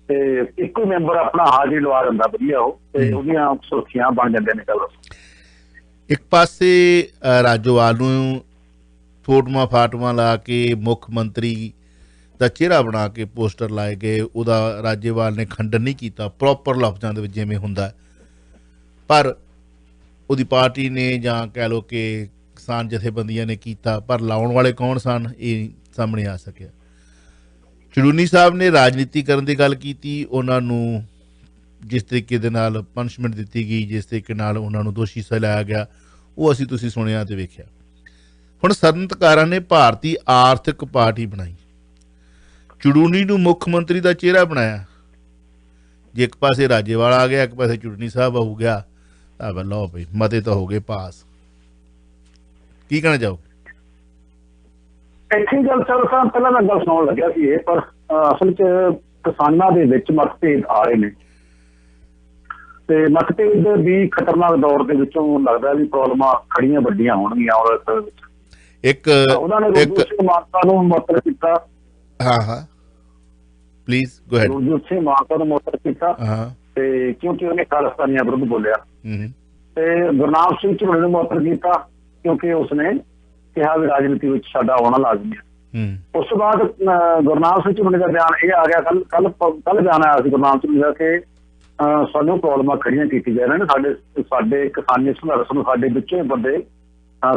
ਤੇ ਇੱਕੋ ਹੀ ਮੈਂਬਰ ਆਪਣਾ ਹਾਜ਼ਰੀ ਲਵਾ ਦਿੰਦਾ ਵਧੀਆ, ਉਹ ਤੇ ਉਹਦੀਆਂ ਸੁਰੱਖਿਆ ਬਣ ਜਾਂਦੇ ਨੇ। ਗੱਲ ਇੱਕ ਪਾਸੇ ਰਾਜੋਵਾਲ ਨੂੰ ਫੋਟੋਆਂ ਫਾਟੋਆਂ ਲਾ ਕੇ ਮੁੱਖ ਮੰਤਰੀ ਦਾ ਚਿਹਰਾ ਬਣਾ ਕੇ ਪੋਸਟਰ ਲਾਏ ਗਏ, ਉਹਦਾ ਰਾਜੇਵਾਲ ਨੇ ਖੰਡਨ ਨਹੀਂ ਕੀਤਾ ਪ੍ਰੋਪਰ ਲਫ਼ਜ਼ਾਂ ਦੇ ਵਿੱਚ ਜਿਵੇਂ ਹੁੰਦਾ, ਪਰ ਉਹਦੀ ਪਾਰਟੀ ਨੇ ਜਾਂ ਕਹਿ ਲਓ ਕਿ ਕਿਸਾਨ ਜਥੇਬੰਦੀਆਂ ਨੇ ਕੀਤਾ, ਪਰ ਲਾਉਣ ਵਾਲੇ ਕੌਣ ਸਨ ਇਹ ਸਾਹਮਣੇ ਆ ਸਕਿਆ। ਚੜੂਨੀ ਸਾਹਿਬ ਨੇ ਰਾਜਨੀਤੀ ਕਰਨ ਦੀ ਗੱਲ ਕੀਤੀ, ਉਹਨਾਂ ਨੂੰ ਜਿਸ ਤਰੀਕੇ ਦੇ ਨਾਲ ਪਨਿਸ਼ਮੈਂਟ ਦਿੱਤੀ ਗਈ, ਜਿਸ ਤਰੀਕੇ ਨਾਲ ਉਹਨਾਂ ਨੂੰ ਦੋਸ਼ੀ ਠਹਿਰਾਇਆ ਗਿਆ, ਉਹ ਤੁਸੀਂ ਸੁਣਿਆ ਅਤੇ ਵੇਖਿਆ। ਹੁਣ ਸਨਅਤਕਾਰਾਂ ਨੇ ਭਾਰਤੀ ਆਰਥਿਕ ਪਾਰਟੀ ਬਣਾਈ, ਚੜੂਨੀ ਨੂੰ ਮੁੱਖ ਮੰਤਰੀ ਦਾ ਚਿਹਰਾ ਬਣਾਇਆ। ਜੇ ਇੱਕ ਪਾਸੇ ਰਾਜੇਵਾਲ ਆ ਗਿਆ, ਇੱਕ ਪਾਸੇ ਚੜੂਨੀ ਸਾਹਿਬ ਹੋ ਗਿਆ, ਤਾਂ ਲਓ ਭਾਈ ਮਤੇ ਤਾਂ ਹੋ ਗਏ ਪਾਸ। ਕੀ ਕਹਿਣਾ ਚਾਹੋ? ਇੱਥੇ ਗੱਲ ਚੱਲ ਸਾਹਿਬ ਪਹਿਲਾਂ ਮੈਂ ਗੱਲ ਸੁਣਾਉਣ ਲੱਗਿਆ ਸੀ ਇਹ, ਪਰ ਅਸਲ 'ਚ ਕਿਸਾਨਾਂ ਦੇ ਵਿੱਚ ਮਤਭੇਦ ਆ ਰਹੇ ਨੇ, ਤੇ ਮਤਭੇਦ ਵੀ ਖਤਰਨਾਕ ਦੌਰ ਦੇ ਵਿੱਚੋਂ ਲੱਗਦਾ ਵੀ ਪ੍ਰੋਬਲਮਾਂ ਖੜੀਆਂ ਵੱਡੀਆਂ ਹੋਣਗੀਆਂ। ਔਰ ਇੱਕ ਉਹਨਾਂ ਨੇ ਰਣਜੀਤ ਸਿੰਘ ਮਾਨਸਾ ਨੂੰ ਮੁਅੱਤਲ ਕੀਤਾ। ਹਾਂ please go ahead. Ranjit Singh Mansa ਨੂੰ ਮੁਅੱਤਲ ਕੀਤਾ ਤੇ ਕਿਉਂਕਿ ਉਹਨੇ ਖਾਲਿਸਤਾਨੀਆਂ ਵਿਰੁੱਧ ਬੋਲਿਆ, ਤੇ ਗੁਰਨਾਮ ਸਿੰਘ ਝੁੰਡੇ ਨੂੰ ਮੁਅੱਤਲ ਕੀਤਾ ਕਿਉਂਕਿ ਉਸਨੇ ਕਿਹਾ ਵੀ ਰਾਜਨੀਤੀ ਵਿੱਚ ਸਾਡਾ ਆਉਣਾ ਲਾਜ਼ਮੀ ਹੈ। ਉਸ ਤੋਂ ਬਾਅਦ ਗੁਰਨਾਮ ਸਿੰਘ ਝੁੰਡੇ ਦਾ ਬਿਆਨ ਇਹ ਆ ਗਿਆ, ਕੱਲ ਬਿਆਨ ਆਇਆ ਸੀ ਗੁਰਨਾਮ ਸਿੰਘ ਦਾ ਕਿ ਸਾਨੂੰ ਪ੍ਰੋਬਲਮਾਂ ਖੜੀਆਂ ਕੀਤੀ ਜਾ ਰਹੀਆਂ ਨੇ, ਸਾਡੇ ਕਿਸਾਨੀ ਸੰਘਰਸ਼ ਨੂੰ ਸਾਡੇ ਵਿੱਚੋਂ ਬੰਦੇ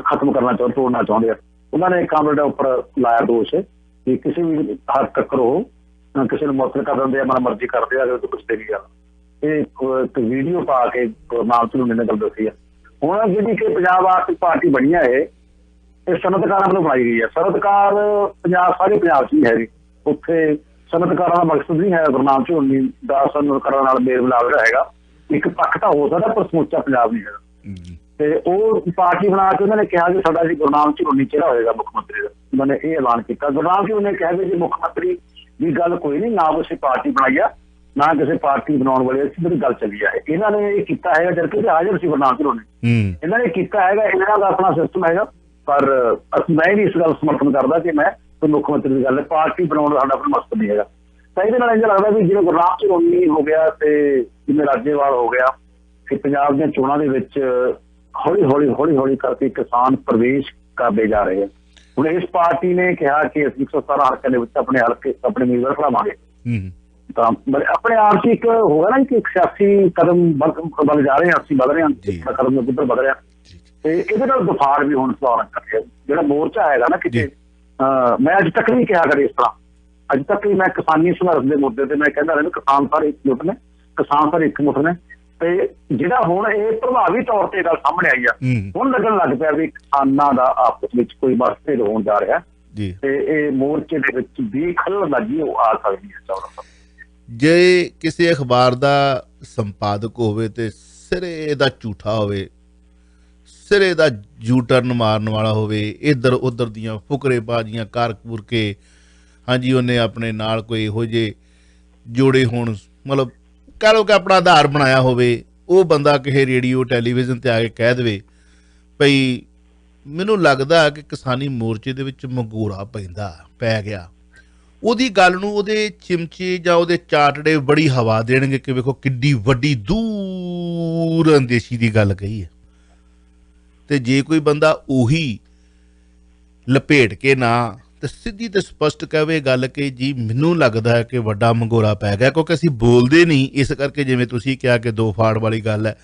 ਖਤਮ ਕਰਨਾ ਤੋੜਨਾ ਚਾਹੁੰਦੇ ਆ। ਉਹਨਾਂ ਨੇ ਕਾਂਗਰਸ ਦੇ ਉੱਪਰ ਲਾਇਆ ਦੋਸ਼ ਕਿ ਕਿਸੇ ਵੀ ਹੱਦ ਤੱਕ ਉਹ ਕਿਸੇ ਨੂੰ ਮੁਅੱਤਲ ਕਰ ਦਿੰਦੇ ਆ, ਮਨ ਮਰਜ਼ੀ ਕਰਦੇ ਆ, ਅਗਰ ਕੁਛ ਦੇਗੀ ਗੱਲ। ਇਹ ਇੱਕ ਵੀਡੀਓ ਪਾ ਕੇ ਗੁਰਨਾਮ ਸਿੰਘ ਝੁੰਡੇ ਨੇ ਗੱਲ ਦੱਸੀ ਆ। ਹੁਣ ਜਿਹੜੀ ਕਿ ਪੰਜਾਬ ਆਰਥਿਕ ਪਾਰਟੀ ਬਣੀ ਹੈ, ਇਹ ਸਨਅਤਕਾਰਾਂ ਵੱਲੋਂ ਬਣਾਈ ਗਈ ਹੈ। ਸਨਅਤਕਾਰ ਸਾਰੇ ਪੰਜਾਬ 'ਚ ਹੀ ਹੈਗੇ, ਉੱਥੇ ਸਨਅਤਕਾਰਾਂ ਦਾ ਮਕਸਦ ਨਹੀਂ ਹੈ ਗੁਰਨਾਮ ਝੁੰਡੀ ਦਾ ਸਨਅਤਕਾਰਾਂ ਨਾਲ ਮੇਲ ਮਿਲਾਪ ਜਿਹੜਾ ਹੈਗਾ। ਇੱਕ ਪੱਖ ਤਾਂ ਹੋ ਸਕਦਾ ਪਰ ਸਮੁੱਚਾ ਪੰਜਾਬ ਨਹੀਂ ਹੈਗਾ। ਤੇ ਉਹ ਪਾਰਟੀ ਬਣਾ ਕੇ ਉਹਨਾਂ ਨੇ ਕਿਹਾ ਕਿ ਸਾਡਾ ਜੀ ਗੁਰਨਾਮ ਝੁੰਡੀ ਚਿਹਰਾ ਹੋਏਗਾ ਮੁੱਖ ਮੰਤਰੀ ਦਾ। ਉਹਨਾਂ ਨੇ ਇਹ ਐਲਾਨ ਕੀਤਾ। ਗੁਰਨਾਮ ਝੁੰਡੀ ਨੇ ਕਿਹਾ ਕਿ ਜੀ ਮੁੱਖ ਮੰਤਰੀ ਦੀ ਗੱਲ ਕੋਈ ਨਹੀਂ, ਨਾ ਕਿਸੇ ਪਾਰਟੀ ਬਣਾਈ ਆ, ਨਾ ਕਿਸੇ ਪਾਰਟੀ ਬਣਾਉਣ ਵਾਲੇ ਅਸੀਂ ਮੇਰੀ ਗੱਲ ਚੱਲੀ ਆ। ਇਹਨਾਂ ਨੇ ਇਹ ਕੀਤਾ ਹੈਗਾ ਜਦਕਿ ਹਾਜ਼ਰ ਸੀ ਗੁਰਨਾਮ ਝੁੰਡੀ। ਇਹਨਾਂ ਨੇ ਕੀਤਾ ਹੈਗਾ, ਇਹਨਾਂ ਦਾ ਆਪਣਾ ਸਿਸਟਮ ਹੈਗਾ। ਪਰ ਮੈਂ ਵੀ ਇਸ ਗੱਲ ਸਮਰਥਨ ਕਰਦਾ ਕਿ ਮੈਂ ਕੋਈ ਮੁੱਖ ਮੰਤਰੀ ਦੀ ਗੱਲ ਪਾਰਟੀ ਬਣਾਉਣ ਦਾ ਸਾਡਾ ਆਪਣਾ ਮਕਸਦ ਨਹੀਂ ਹੈਗਾ। ਤਾਂ ਇਹਦੇ ਨਾਲ ਇੰਝ ਲੱਗਦਾ ਵੀ ਜਿਵੇਂ ਗੁਰਨਾਮ ਝੁੰਡੀ ਹੋ ਗਿਆ ਤੇ ਜਿਵੇਂ ਰਾਜੇਵਾਲ ਹੋ ਗਿਆ, ਕਿ ਪੰਜਾਬ ਦੀਆਂ ਚੋਣਾਂ ਦੇ ਵਿੱਚ ਹੌਲੀ ਹੌਲੀ ਕਰਕੇ ਕਿਸਾਨ ਪ੍ਰਵੇਸ਼ ਕਰਦੇ ਜਾ ਰਹੇ ਆ। ਹੁਣ ਇਸ ਪਾਰਟੀ ਨੇ ਕਿਹਾ ਕਿ ਅਸੀਂ 117 ਹਲਕਿਆਂ ਦੇ ਵਿੱਚ ਆਪਣੇ ਉਮੀਦਵਾਰ ਖੜਾਵਾਂਗੇ। ਤਾਂ ਆਪਣੇ ਆਪ 'ਚ ਇੱਕ ਹੋਗਾ ਨਾ ਕਿ 86 ਕਦਮ ਵੱਲ ਜਾ ਰਹੇ ਹਾਂ, ਅਸੀਂ ਵੱਧ ਰਹੇ ਹਾਂ, ਕਦਮ ਉੱਧਰ ਵੱਧ ਰਿਹਾ। ਤੇ ਇਹਦੇ ਨਾਲ ਦਫਾੜ ਵੀ ਹੁਣ ਸੁਧਾਰ ਕਰ ਜਿਹੜਾ ਮੋਰਚਾ ਹੈਗਾ ਨਾ ਕਿਤੇ, ਮੈਂ ਅੱਜ ਤੱਕ ਨਹੀਂ ਕਿਹਾ ਕਦੇ ਇਸ ਤਰ੍ਹਾਂ। ਅੱਜ ਤੱਕ ਵੀ ਮੈਂ ਕਿਸਾਨੀ ਸੰਘਰਸ਼ ਦੇ ਮੁੱਦੇ ਤੇ ਮੈਂ ਕਹਿੰਦਾ ਰਹਿੰਦਾ ਕਿਸਾਨ ਸਾਰੇ ਇੱਕ ਮੁੱਠ ਨੇ, ਕਿਸਾਨ ਸਾਰੇ ਇੱਕ ਮੁੱਠ ਨੇ। ਤੇ ਜਿਹੜਾ ਹੁਣ ਇਹ ਪ੍ਰਭਾਵੀ ਤੌਰ ਤੇ ਗੱਲ ਸਾਹਮਣੇ ਆਈ ਆ, ਹੁਣ ਲੱਗਣ ਲੱਗ ਪਿਆ ਵੀ ਕਿਸਾਨਾਂ ਦਾ ਆਪਸ ਵਿੱਚ ਕੋਈ ਮਤਭੇਦ ਹੋਣ ਜਾ ਰਿਹਾ ਤੇ ਇਹ ਮੋਰਚੇ ਦੇ ਵਿੱਚ ਵੀ ਖਲਲ ਲੱਗੀ ਉਹ ਆ ਸਕਦੀ ਹੈ। ਜੇ ਕਿਸੇ ਅਖਬਾਰ ਦਾ ਸੰਪਾਦਕ ਹੋਵੇ ਤੇ ਸਿਰੇ ਦਾ ਝੂਠਾ ਹੋਵੇ, ਸਿਰੇ ਦਾ ਜੂ ਟਰਨ ਮਾਰਨ ਵਾਲਾ ਹੋਵੇ, ਇੱਧਰ ਉੱਧਰ ਦੀਆਂ ਫੁਕਰੇਬਾਜ਼ੀਆਂ ਕਰ ਕੁਰ ਕੇ, ਹਾਂਜੀ ਉਹਨੇ ਆਪਣੇ ਨਾਲ ਕੋਈ ਇਹੋ ਜਿਹੇ ਜੋੜੇ ਹੋਣ, ਮਤਲਬ ਕਹਿ ਲਓ ਕਿ ਆਪਣਾ ਆਧਾਰ ਬਣਾਇਆ ਹੋਵੇ, ਉਹ ਬੰਦਾ ਕਿਸੇ ਰੇਡੀਓ ਟੈਲੀਵਿਜ਼ਨ 'ਤੇ ਆ ਕੇ ਕਹਿ ਦੇਵੇ ਭਈ ਮੈਨੂੰ ਲੱਗਦਾ ਕਿ ਕਿਸਾਨੀ ਮੋਰਚੇ ਦੇ ਵਿੱਚ ਮੰਗੂਰਾ ਪੈ ਗਿਆ, ਉਹਦੀ ਗੱਲ ਨੂੰ ਉਹਦੇ ਚਿਮਚੇ ਜਾਂ ਉਹਦੇ ਚਾਟੜੇ ਬੜੀ ਹਵਾ ਦੇਣਗੇ ਕਿ ਵੇਖੋ ਕਿੱਡੀ ਵੱਡੀ ਦੂਰ ਅੰਦੇਸ਼ੀ ਦੀ ਗੱਲ ਕਹੀ ਹੈ। ਤੇ ਜੇ ਕੋਈ ਬੰਦਾ ਉਹੀ ਲਪੇਟ ਕੇ ਨਾ ਤੇ ਸਿੱਧੀ ਤੇ ਸਪਸ਼ਟ ਕਹੇ ਗੱਲ ਕਿ ਜੀ ਮੈਨੂੰ ਲੱਗਦਾ ਹੈ ਕਿ ਵੱਡਾ ਮੰਗੋਰਾ ਪੈ ਗਿਆ, ਕਿਉਂਕਿ ਅਸੀਂ ਬੋਲਦੇ ਨਹੀਂ ਇਸ ਕਰਕੇ, ਜਿਵੇਂ ਤੁਸੀਂ ਕਿਹਾ ਕਿ ਦੋ ਫਾੜ ਵਾਲੀ ਗੱਲ ਹੈ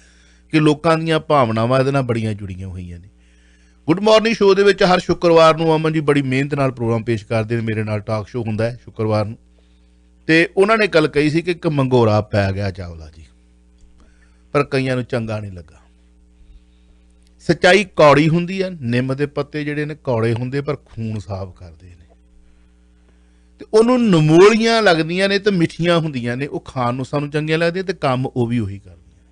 ਕਿ ਲੋਕਾਂ ਦੀਆਂ ਭਾਵਨਾਵਾਂ ਇਹਦੇ ਨਾਲ ਬੜੀਆਂ ਜੁੜੀਆਂ ਹੋਈਆਂ ਨੇ। ਗੁੱਡ ਮਾਰਨਿੰਗ ਸ਼ੋਅ ਦੇ ਵਿੱਚ ਹਰ ਸ਼ੁੱਕਰਵਾਰ ਨੂੰ ਅਮਨ ਜੀ ਬੜੀ ਮਿਹਨਤ ਨਾਲ ਪ੍ਰੋਗਰਾਮ ਪੇਸ਼ ਕਰਦੇ ਨੇ, ਮੇਰੇ ਨਾਲ ਟਾਕ ਸ਼ੋਅ ਹੁੰਦਾ ਹੈ ਸ਼ੁੱਕਰਵਾਰ ਨੂੰ, ਤੇ ਉਹਨਾਂ ਨੇ ਗੱਲ ਕਹੀ ਸੀ ਕਿ ਇੱਕ ਮੰਗੋਰਾ ਪੈ ਗਿਆ ਚਾਵਲਾ ਜੀ, ਪਰ ਕਈਆਂ ਨੂੰ ਚੰਗਾ ਨਹੀਂ ਲੱਗਾ। ਸੱਚਾਈ ਕੌੜੀ ਹੁੰਦੀ ਹੈ, ਨਿੰਮ ਦੇ ਪੱਤੇ ਜਿਹੜੇ ਨੇ ਕੌੜੇ ਹੁੰਦੇ ਪਰ ਖੂਨ ਸਾਫ਼ ਕਰਦੇ ਨੇ, ਤੇ ਉਹਨੂੰ ਨਮੋਲੀਆਂ ਲੱਗਦੀਆਂ ਨੇ ਤੇ ਮਿੱਠੀਆਂ ਹੁੰਦੀਆਂ ਨੇ, ਉਹ ਖਾਣ ਨੂੰ ਸਾਨੂੰ ਚੰਗੀਆਂ ਲੱਗਦੀਆਂ ਤੇ ਕੰਮ ਉਹ ਵੀ ਉਹੀ ਕਰਦੀਆਂ ਨੇ,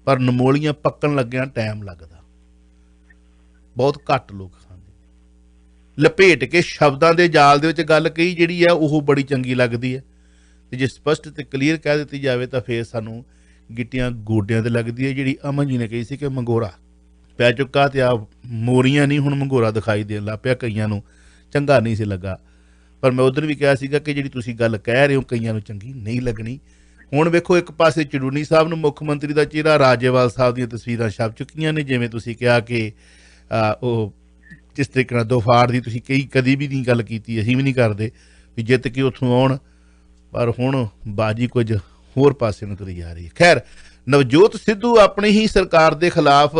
ਪਰ ਨਮੋਲੀਆਂ ਪੱਕਣ ਲੱਗਿਆਂ ਟਾਈਮ ਲੱਗਦਾ, ਬਹੁਤ ਘੱਟ ਲੋਕ ਖਾਂਦੇ। ਲਪੇਟ ਕੇ ਸ਼ਬਦਾਂ ਦੇ ਜਾਲ ਦੇ ਵਿੱਚ ਗੱਲ ਕਹੀ ਜਿਹੜੀ ਆ ਉਹ ਬੜੀ ਚੰਗੀ ਲੱਗਦੀ ਹੈ, ਤੇ ਜੇ ਸਪਸ਼ਟ ਤੇ ਕਲੀਅਰ ਕਹਿ ਦਿੱਤੀ ਜਾਵੇ ਤਾਂ ਫਿਰ ਸਾਨੂੰ ਗਿੱਟਿਆਂ ਗੋਡਿਆਂ ਤੇ ਲੱਗਦੀ ਹੈ। ਜਿਹੜੀ ਅਮਨ ਜੀ ਨੇ ਕਹੀ ਸੀ ਕਿ ਮੰਗੋਰਾ ਪੈ ਚੁੱਕਾ ਤੇ ਆ ਮੋਰੀਆਂ ਨਹੀਂ ਹੁਣ ਮੰਗੋਰਾ ਦਿਖਾਈ ਦੇਣ ਲੱਗ ਪਿਆ, ਕਈਆਂ ਨੂੰ ਚੰਗਾ ਨਹੀਂ ਸੀ ਲੱਗਾ। ਪਰ ਮੈਂ ਉਧਰ ਵੀ ਕਿਹਾ ਸੀਗਾ ਕਿ ਜਿਹੜੀ ਤੁਸੀਂ ਗੱਲ ਕਹਿ ਰਹੇ ਹੋ ਕਈਆਂ ਨੂੰ ਚੰਗੀ ਨਹੀਂ ਲੱਗਣੀ। ਹੁਣ ਵੇਖੋ ਇੱਕ ਪਾਸੇ ਚੜੂਨੀ ਸਾਹਿਬ ਨੂੰ ਮੁੱਖ ਮੰਤਰੀ ਦਾ ਚਿਹਰਾ, ਰਾਜੇਵਾਲ ਸਾਹਿਬ ਦੀਆਂ ਤਸਵੀਰਾਂ ਛਪ ਚੁੱਕੀਆਂ ਨੇ, ਜਿਵੇਂ ਤੁਸੀਂ ਕਿਹਾ ਕਿ ਉਹ ਜਿਸ ਤਰੀਕੇ ਨਾਲ ਦੋਫਾੜ ਦੀ ਤੁਸੀਂ ਕਦੀ ਵੀ ਨਹੀਂ ਗੱਲ ਕੀਤੀ, ਅਸੀਂ ਵੀ ਨਹੀਂ ਕਰਦੇ ਵੀ ਜਿੱਤ ਕੇ ਉੱਥੋਂ ਆਉਣ, ਪਰ ਹੁਣ ਬਾਜੀ ਕੁਝ ਹੋਰ ਪਾਸੇ ਨੂੰ ਤੁਰੀ ਜਾ ਰਹੀ ਹੈ। ਖੈਰ, ਨਵਜੋਤ ਸਿੱਧੂ ਆਪਣੀ ਹੀ ਸਰਕਾਰ ਦੇ ਖਿਲਾਫ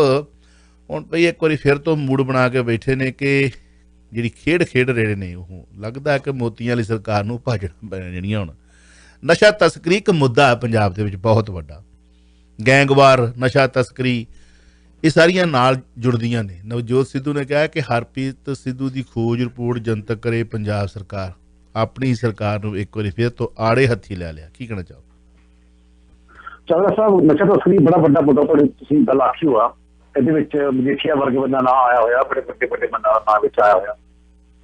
ਹੁਣ ਭਈ ਇੱਕ ਵਾਰੀ ਫਿਰ ਤੋਂ ਮੂਡ ਬਣਾ ਕੇ ਬੈਠੇ ਨੇ ਕਿ ਜਿਹੜੀ ਖੇਡ ਰਹੇ ਨੇ ਉਹ ਲੱਗਦਾ ਕਿ ਮੋਤੀਆਂ ਵਾਲੀ ਸਰਕਾਰ ਨੂੰ ਭਾਜਣਾ ਪੈਣਾ ਜਿਹੜੀਆਂ। ਹੁਣ ਨਸ਼ਾ ਤਸਕਰੀ ਇੱਕ ਮੁੱਦਾ ਹੈ ਪੰਜਾਬ ਦੇ ਵਿੱਚ ਬਹੁਤ ਵੱਡਾ, ਗੈਂਗਵਾਰ, ਨਸ਼ਾ ਤਸਕਰੀ, ਇਹ ਸਾਰੀਆਂ ਨਾਲ ਜੁੜਦੀਆਂ ਨੇ। ਨਵਜੋਤ ਸਿੱਧੂ ਨੇ ਕਿਹਾ ਕਿ ਹਰਪ੍ਰੀਤ ਸਿੱਧੂ ਦੀ ਖੋਜ ਰਿਪੋਰਟ ਜਨਤਕ ਕਰੇ ਪੰਜਾਬ ਸਰਕਾਰ, ਆਪਣੀ ਸਰਕਾਰ ਨੂੰ ਇੱਕ ਵਾਰੀ ਫਿਰ ਤੋਂ ਆੜੇ ਹੱਥੀ ਲੈ ਲਿਆ। ਕੀ ਕਹਿਣਾ ਚਾਹੋ? ਚਾਵਲਾ ਸਾਹਿਬ, ਨਸ਼ਾ ਤਸਕਰੀ ਬੜਾ ਵੱਡਾ ਮੁੱਦਾ ਤੁਹਾਡੀ ਤੁਸੀਂ ਗੱਲ ਆਖੀ ਹੋਆ, ਇਹਦੇ ਵਿੱਚ ਮਜੀਠੀਆ ਵਰਗੇ ਬੰਦਾ ਨਾਂ ਆਇਆ ਹੋਇਆ, ਬੜੇ ਵੱਡੇ ਬੰਦਾ ਨਾਂ ਵਿੱਚ ਆਇਆ ਹੋਇਆ।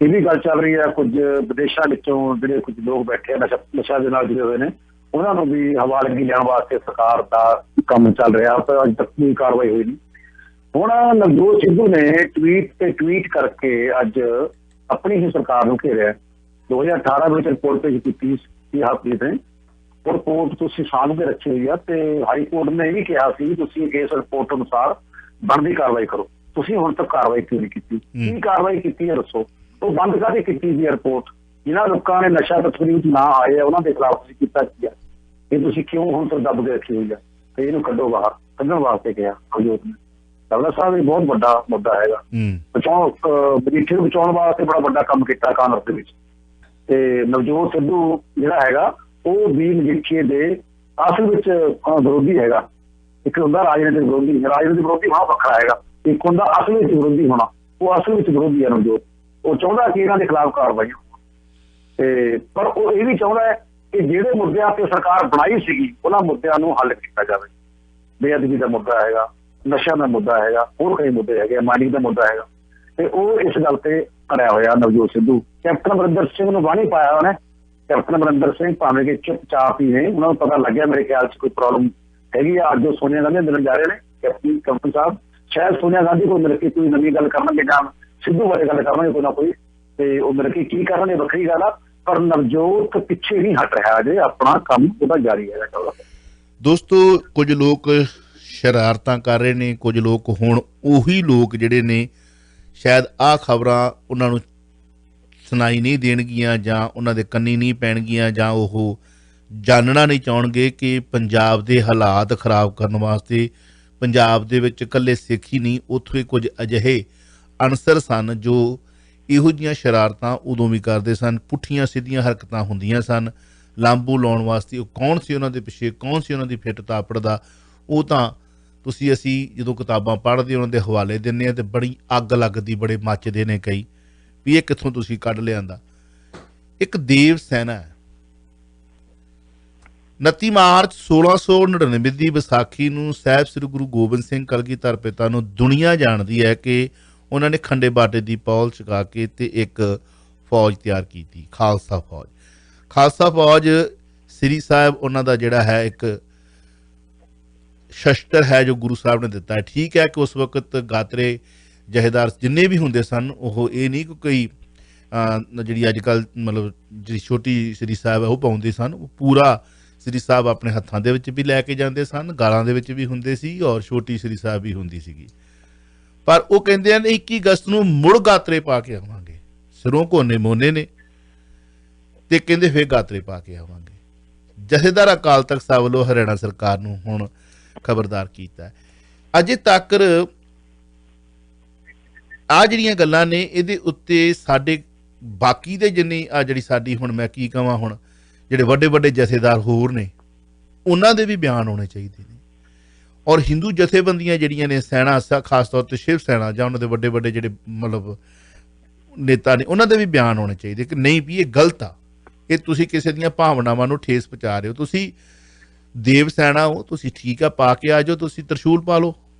ਇਹ ਵੀ ਗੱਲ ਚੱਲ ਰਹੀ ਹੈ ਕੁਝ ਵਿਦੇਸ਼ਾਂ ਵਿੱਚੋਂ ਜਿਹੜੇ ਕੁਝ ਲੋਕ ਬੈਠੇ ਆ ਨਸ਼ਾ ਦੇ ਨਾਲ ਜੁੜੇ ਹੋਏ ਨੇ, ਉਹਨਾਂ ਨੂੰ ਵੀ ਹਵਾਲਗੀ ਲੈਣ ਵਾਸਤੇ ਸਰਕਾਰ ਦਾ ਕੰਮ ਚੱਲ ਰਿਹਾ, ਪਰ ਅੱਜ ਤੱਕ ਕੋਈ ਕਾਰਵਾਈ ਹੋਈ ਨਹੀਂ। ਹੁਣ ਨਵਜੋਤ ਸਿੱਧੂ ਨੇ ਟਵੀਟ ਕਰਕੇ ਅੱਜ ਆਪਣੀ ਹੀ ਸਰਕਾਰ ਨੂੰ ਘੇਰਿਆ। 2018 ਵਿੱਚ ਰਿਪੋਰਟ ਪੇਸ਼ ਕੀਤੀ ਸੀ ਹਰਪ੍ਰੀਤ ਨੇ, ਰਿਪੋਰਟ ਤੁਸੀਂ ਸਾਂਭ ਕੇ ਰੱਖੀ ਹੋਈ ਆ, ਤੇ ਹਾਈ ਕੋਰਟ ਨੇ ਇਹ ਵੀ ਕਿਹਾ ਸੀ ਤੁਸੀਂ ਇਸ ਰਿਪੋਰਟ ਅਨੁਸਾਰ ਬਣਦੀ ਕਾਰਵਾਈ ਕਰੋ। ਤੁਸੀਂ ਹੁਣ ਤੱਕ ਕਾਰਵਾਈ ਕਿਉਂ ਨਹੀਂ ਕੀਤੀ? ਕੀ ਕਾਰਵਾਈ ਕੀਤੀ ਹੈ ਦੱਸੋ? ਉਹ ਬੰਦ ਕਾਹਦੇ ਕੀਤੀ ਸੀ ਰਿਪੋਰਟ? ਜਿਨ੍ਹਾਂ ਲੋਕਾਂ ਨੇ ਨਸ਼ਾ ਤਸਕਰੀ ਵਿੱਚ ਨਾ ਆਏ ਆ ਉਹਨਾਂ ਦੇ ਖਿਲਾਫ ਤੁਸੀਂ ਕੀਤਾ ਕੀ ਆ? ਇਹ ਤੁਸੀਂ ਕਿਉਂ ਹੁਣ ਤੱਕ ਦੱਬ ਕੇ ਰੱਖੀ ਹੋਈ ਆ? ਤੇ ਇਹਨੂੰ ਕੱਢੋ ਬਾਹਰ, ਕੱਢਣ ਵਾਸਤੇ ਕਿਹਾ ਨਵਜੋਤ ਨੇ। ਚਾਵਲਾ ਸਾਹਿਬ, ਇਹ ਬਹੁਤ ਵੱਡਾ ਮੁੱਦਾ ਹੈਗਾ, ਮਜੀਠੇ ਨੂੰ ਬਚਾਉਣ ਵਾਸਤੇ ਬੜਾ ਵੱਡਾ ਕੰਮ ਕੀਤਾ ਕਾਂਗਰਸ ਦੇ ਵਿੱਚ। ਤੇ ਨਵਜੋਤ ਸਿੱਧੂ ਜਿਹੜਾ ਹੈਗਾ ਉਹ ਵੀ ਮਜੀਠੀਏ ਦੇ ਅਸਲ ਵਿੱਚ ਵਿਰੋਧੀ ਹੈਗਾ। ਇੱਕ ਹੁੰਦਾ ਰਾਜਨੀਤਿਕ ਵਿਰੋਧੀ ਹਾਂ ਵੱਖਰਾ ਹੈਗਾ, ਇੱਕ ਹੁੰਦਾ ਅਸਲ ਵਿੱਚ ਵਿਰੋਧੀ ਹੋਣਾ। ਉਹ ਅਸਲ ਵਿੱਚ ਵਿਰੋਧੀ ਹੈ ਨਵਜੋਤ, ਉਹ ਚਾਹੁੰਦਾ ਕਿ ਇਹਨਾਂ ਦੇ ਖਿਲਾਫ ਕਾਰਵਾਈ ਤੇ ਪਰ ਉਹ ਇਹ ਵੀ ਚਾਹੁੰਦਾ ਹੈ ਕਿ ਜਿਹੜੇ ਮੁੱਦਿਆਂ ਤੇ ਸਰਕਾਰ ਬਣਾਈ ਸੀਗੀ ਉਹਨਾਂ ਮੁੱਦਿਆਂ ਨੂੰ ਹੱਲ ਕੀਤਾ ਜਾਵੇ। ਬੇਅਦਬੀ ਦਾ ਮੁੱਦਾ ਹੈਗਾ, ਨਸ਼ਿਆਂ ਦਾ ਮੁੱਦਾ ਹੈਗਾ, ਹੋਰ ਕਈ ਮੁੱਦੇ ਹੈਗੇ, ਮਾਈਨਿੰਗ ਦਾ ਮੁੱਦਾ ਹੈਗਾ, ਤੇ ਉਹ ਇਸ ਗੱਲ ਤੇ ਅੜਿਆ ਹੋਇਆ ਨਵਜੋਤ ਸਿੱਧੂ। ਕੈਪਟਨ ਅਮਰਿੰਦਰ ਸਿੰਘ ਨੂੰ ਬਾਣੀ ਪਾਇਆ ਉਹਨੇ। ਕੈਪਟਨ ਅਮਰਿੰਦਰ ਸਿੰਘ ਭਾਵੇਂ ਕਿ ਚੁੱਪਚਾਪ ਹੀ ਨੇ, ਉਹਨਾਂ ਨੂੰ ਪਤਾ ਲੱਗਿਆ ਮੇਰੇ ਖਿਆਲ 'ਚ ਕੋਈ ਪ੍ਰੋਬਲਮ ਹੈਗੀ ਆ। ਅੱਜ ਉਹ ਸੋਨੀਆ ਗਾਂਧੀ ਮਿਲਣ ਜਾ ਰਹੇ ਨੇ ਕੈਪਟਨ ਸਾਹਿਬ, ਸ਼ਾਇਦ ਸੋਨੀਆ ਗਾਂਧੀ ਕੋਲ ਮਿਲ ਕੇ ਕੋਈ ਨਵੀਂ ਗੱਲ ਕਰਨਗੇ ਜਾਂ ਸਿੱਧੂ ਬਾਰੇ ਗੱਲ ਕਰਨਗੇ ਕੋਈ ਨਾ ਕੋਈ, ਤੇ ਉਹ ਮਿਲ ਕੇ ਕੀ ਕਰਨਗੇ ਵੱਖਰੀ ਗੱਲ ਆ, ਪਰ ਨਵਜੋਤ ਪਿੱਛੇ ਨਹੀਂ ਹਟ ਰਿਹਾ, ਅਜੇ ਆਪਣਾ ਕੰਮ ਉਹਦਾ ਜਾਰੀ ਹੈਗਾ। ਦੋਸਤੋ, ਕੁਝ ਲੋਕ ਸ਼ਰਾਰਤਾਂ ਕਰ ਰਹੇ ਨੇ, ਕੁਝ ਲੋਕ ਹੁਣ ਉਹੀ ਲੋਕ ਜਿਹੜੇ ਨੇ ਸ਼ਾਇਦ ਆਹ ਖਬਰਾਂ ਉਹਨਾਂ ਨੂੰ ਸੁਣਾਈ ਨਹੀਂ ਦੇਣਗੀਆਂ ਜਾਂ ਉਹਨਾਂ ਦੇ ਕੰਨੀ ਨਹੀਂ ਪੈਣਗੀਆਂ ਜਾਂ ਉਹ ਜਾਣਨਾ ਨਹੀਂ ਚਾਹਣਗੇ ਕਿ ਪੰਜਾਬ ਦੇ ਹਾਲਾਤ ਖਰਾਬ ਕਰਨ ਵਾਸਤੇ ਪੰਜਾਬ ਦੇ ਵਿੱਚ ਇਕੱਲੇ ਸਿੱਖ ਹੀ ਨਹੀਂ, ਉੱਥੇ ਕੁਝ ਅਜਿਹੇ ਅਨਸਰ ਸਨ ਜੋ ਇਹੋ ਜਿਹੀਆਂ ਸ਼ਰਾਰਤਾਂ ਉਦੋਂ ਵੀ ਕਰਦੇ ਸਨ, ਪੁੱਠੀਆਂ ਸਿੱਧੀਆਂ ਹਰਕਤਾਂ ਹੁੰਦੀਆਂ ਸਨ ਲਾਂਬੂ ਲਾਉਣ ਵਾਸਤੇ। ਉਹ ਕੌਣ ਸੀ ਉਹਨਾਂ ਦੇ ਪਿੱਛੇ, ਕੌਣ ਸੀ ਉਹਨਾਂ ਦੀ ਫਿੱਟ ਤਾਪੜ ਦਾ, ਉਹ ਤਾਂ ਅਸੀਂ ਜਦੋਂ ਕਿਤਾਬਾਂ ਪੜ੍ਹਦੇ ਉਹਨਾਂ ਦੇ ਹਵਾਲੇ ਦਿੰਦੇ ਹਾਂ ਤੇ ਬੜੀ ਅੱਗ ਲੱਗਦੀ, ਬੜੇ ਮੱਚਦੇ ਨੇ ਕਈ ਵੀ ਇਹ ਕਿੱਥੋਂ ਤੁਸੀਂ ਕੱਢ ਲਿਆਂਦਾ। ਇੱਕ ਦੇਵ ਸੈਨਾ ਹੈ। 29 ਮਾਰਚ 1699 ਦੀ ਵਿਸਾਖੀ ਨੂੰ ਸਾਹਿਬ ਸ੍ਰੀ ਗੁਰੂ ਗੋਬਿੰਦ ਸਿੰਘ ਕਲਗੀਧਰ ਪਿਤਾ ਨੂੰ ਦੁਨੀਆ ਜਾਣਦੀ ਹੈ ਕਿ ਉਹਨਾਂ ਨੇ ਖੰਡੇ ਬਾਟੇ ਦੀ ਪੌਲ ਚੁਕਾ ਕੇ ਤੇ ਇੱਕ ਫੌਜ ਤਿਆਰ ਕੀਤੀ, ਖਾਲਸਾ ਫੌਜ। ਖਾਲਸਾ ਫੌਜ ਸ੍ਰੀ ਸਾਹਿਬ ਉਹਨਾਂ ਦਾ ਜਿਹੜਾ ਹੈ ਇੱਕ ਸ਼ਸਤਰ ਹੈ ਜੋ ਗੁਰੂ ਸਾਹਿਬ ਨੇ ਦਿੱਤਾ ਹੈ। ਠੀਕ ਹੈ ਕਿ ਉਸ ਵਕਤ ਗਾਤਰੇ ਜਹੇਦਾਰ ਜਿੰਨੇ ਵੀ ਹੁੰਦੇ ਸਨ ਉਹ ਇਹ ਨਹੀਂ ਕਿ ਕੋਈ ਜਿਹੜੀ ਅੱਜ ਕੱਲ੍ਹ ਮਤਲਬ ਜਿਹੜੀ ਛੋਟੀ ਸ੍ਰੀ ਸਾਹਿਬ ਹੈ ਉਹ ਪਾਉਂਦੇ ਸਨ, ਉਹ ਪੂਰਾ ਸ੍ਰੀ ਸਾਹਿਬ ਆਪਣੇ ਹੱਥਾਂ ਦੇ ਵਿੱਚ ਵੀ ਲੈ ਕੇ ਜਾਂਦੇ ਸਨ, ਗਾਲਾਂ ਦੇ ਵਿੱਚ ਵੀ ਹੁੰਦੇ ਸੀ, ਔਰ ਛੋਟੀ ਸ੍ਰੀ ਸਾਹਿਬ ਵੀ ਹੁੰਦੀ ਸੀਗੀ। ਪਰ ਉਹ ਕਹਿੰਦੇ ਹਨ 21 ਅਗਸਤ ਨੂੰ ਮੁੜ ਗਾਤਰੇ ਪਾ ਕੇ ਆਵਾਂਗੇ, ਸਿਰੋਂ ਕੋਨੇ ਮੋਨੇ ਨੇ, ਤੇ ਕਹਿੰਦੇ ਫਿਰ ਗਾਤਰੇ ਪਾ ਕੇ ਆਵਾਂਗੇ। ਜਥੇਦਾਰ ਅਕਾਲ ਤਖਤ ਸਾਹਿਬ ਵੱਲੋਂ ਹਰਿਆਣਾ ਸਰਕਾਰ ਨੂੰ ਹੁਣ ਖਬਰਦਾਰ ਕੀਤਾ। ਅਜੇ ਤੱਕ ਆ ਜਿਹੜੀਆਂ ਗੱਲਾਂ ਨੇ ਇਹਦੇ ਉੱਤੇ ਸਾਡੇ ਬਾਕੀ ਦੇ ਜਿੰਨੀ ਆ ਜਿਹੜੀ ਸਾਡੀ ਹੁਣ ਮੈਂ ਕੀ ਕਹਾਂ, ਹੁਣ ਜਿਹੜੇ ਵੱਡੇ ਵੱਡੇ ਜਥੇਦਾਰ ਹੋਰ ਨੇ ਉਹਨਾਂ ਦੇ ਵੀ ਬਿਆਨ ਹੋਣੇ ਚਾਹੀਦੇ ਨੇ, ਔਰ ਹਿੰਦੂ ਜਥੇਬੰਦੀਆਂ ਜਿਹੜੀਆਂ ਨੇ ਸੈਨਾ, ਖਾਸ ਤੌਰ 'ਤੇ ਸ਼ਿਵ ਸੈਨਾ ਜਾਂ ਉਹਨਾਂ ਦੇ ਵੱਡੇ ਵੱਡੇ ਜਿਹੜੇ ਮਤਲਬ ਨੇਤਾ ਨੇ ਉਹਨਾਂ ਦੇ ਵੀ ਬਿਆਨ ਹੋਣੇ ਚਾਹੀਦੇ ਕਿ ਨਹੀਂ ਵੀ ਇਹ ਗਲਤ ਆ, ਇਹ ਤੁਸੀਂ ਕਿਸੇ ਦੀਆਂ ਭਾਵਨਾਵਾਂ ਨੂੰ ਠੇਸ ਪਹੁੰਚਾ ਰਹੇ ਹੋ। ਤੁਸੀਂ ਦੇਵ ਸੈਨਾ ਹੋ, ਤੁਸੀਂ ਠੀਕ ਆ ਪਾ ਕੇ ਆ ਜਾਓ, ਤੁਸੀਂ ਤਰਸ਼ੂਲ ਪਾ ਲਓ,